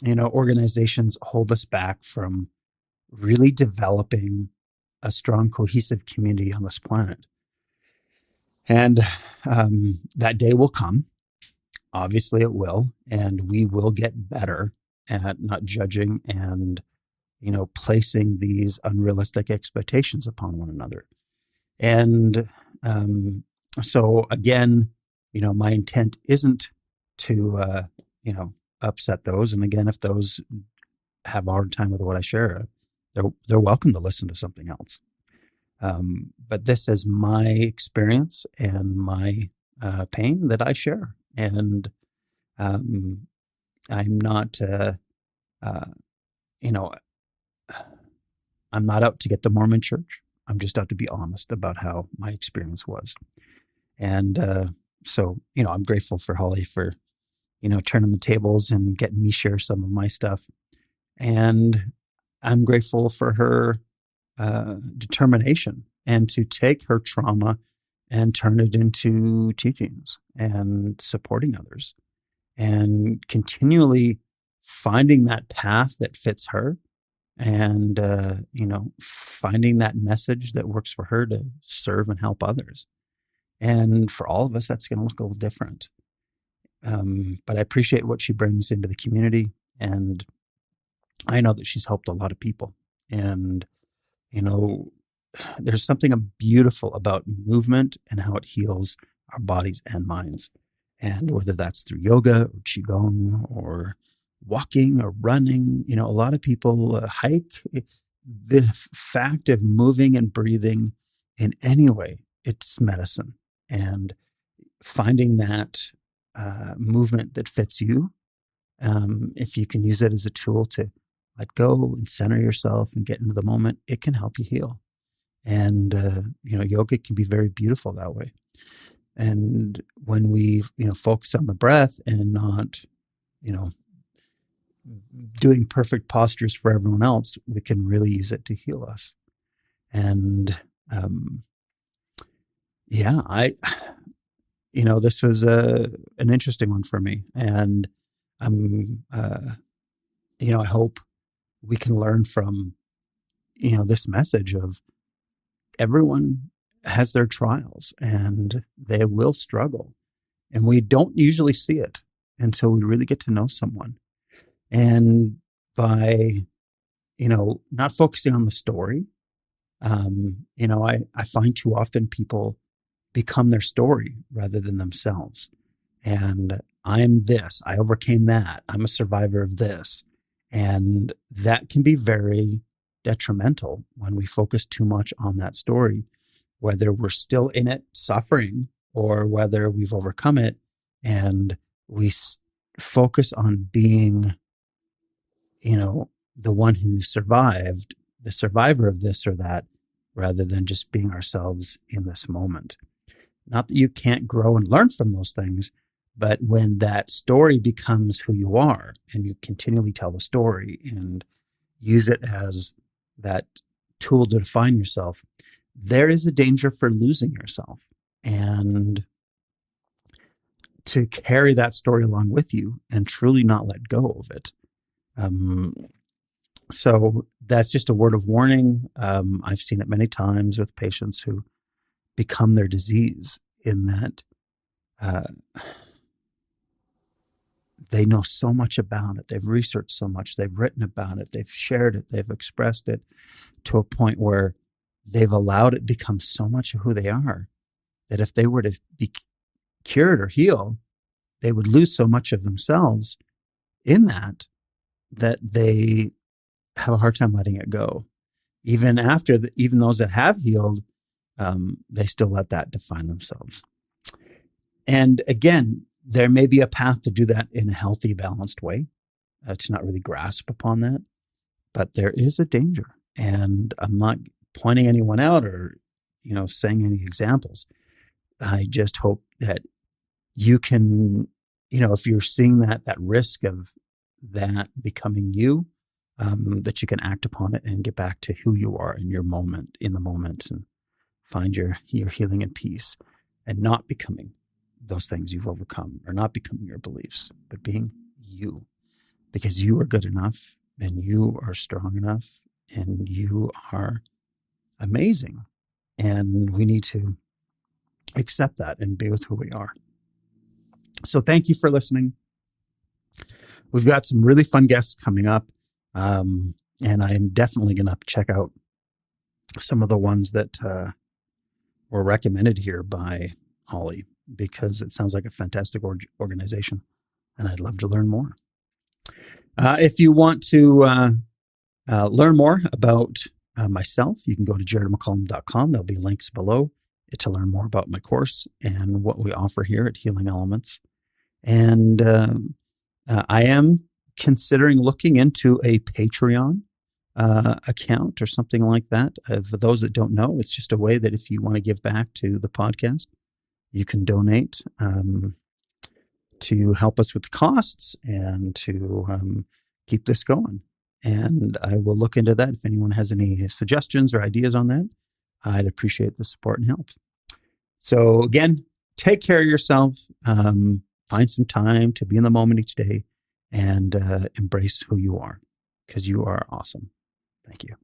know, organizations hold us back from really developing a strong, cohesive community on this planet. And that day will come. Obviously it will, and we will get better at not judging and, you know, placing these unrealistic expectations upon one another. And So again, my intent isn't to, upset those. And again, if those have a hard time with what I share, they're welcome to listen to something else. But this is my experience and my pain that I share. And I'm not, I'm not out to get the Mormon church. I'm just out to be honest about how my experience was. And so, I'm grateful for Holli for, turning the tables and getting me share some of my stuff. And I'm grateful for her determination and to take her trauma and turn it into teachings and supporting others and continually finding that path that fits her and, finding that message that works for her to serve and help others. And for all of us, that's going to look a little different. But I appreciate what she brings into the community. And I know that she's helped a lot of people. And, there's something beautiful about movement and how it heals our bodies and minds. And whether that's through yoga or qigong or walking or running, a lot of people hike. The fact of moving and breathing in any way, it's medicine. And finding that movement that fits you, if you can use it as a tool to let go and center yourself and get into the moment, it can help you heal. And, yoga can be very beautiful that way. And when we, focus on the breath and not, doing perfect postures for everyone else, we can really use it to heal us. And, this was an interesting one for me. And I hope we can learn from, this message of everyone has their trials and they will struggle. And we don't usually see it until we really get to know someone. And by, not focusing on the story, I find too often people become their story rather than themselves. And I'm this, I overcame that, I'm a survivor of this. And that can be very detrimental when we focus too much on that story, whether we're still in it suffering or whether we've overcome it, and we focus on being, the one who survived, the survivor of this or that, rather than just being ourselves in this moment. Not that you can't grow and learn from those things, but when that story becomes who you are and you continually tell the story and use it as that tool to define yourself, there is a danger for losing yourself and to carry that story along with you and truly not let go of it. So that's just a word of warning. I've seen it many times with patients who become their disease in that they know so much about it. They've researched so much. They've written about it. They've shared it. They've expressed it to a point where they've allowed it become so much of who they are that if they were to be cured or heal, they would lose so much of themselves in that they have a hard time letting it go. Even after, even those that have healed, they still let that define themselves. And again, there may be a path to do that in a healthy, balanced way, to not really grasp upon that. But there is a danger. And I'm not pointing anyone out or, saying any examples. I just hope that you can, if you're seeing that risk of that becoming you, that you can act upon it and get back to who you are in your moment, in the moment, and find your healing and peace, and not becoming those things you've overcome, or not becoming your beliefs, but being you, because you are good enough and you are strong enough and you are amazing. And we need to accept that and be with who we are. So thank you for listening. We've got some really fun guests coming up. And I'm definitely going to check out some of the ones that were recommended here by Holli, because it sounds like a fantastic organization, and I'd love to learn more. If you want to learn more about myself, you can go to jaredmccallum.com. There'll be links below to learn more about my course and what we offer here at Healing Elements. And I am considering looking into a Patreon account or something like that. For those that don't know, it's just a way that if you want to give back to the podcast, you can donate to help us with the costs and to keep this going. And I will look into that. If anyone has any suggestions or ideas on that, I'd appreciate the support and help. So again, take care of yourself. Find some time to be in the moment each day and embrace who you are, because you are awesome. Thank you.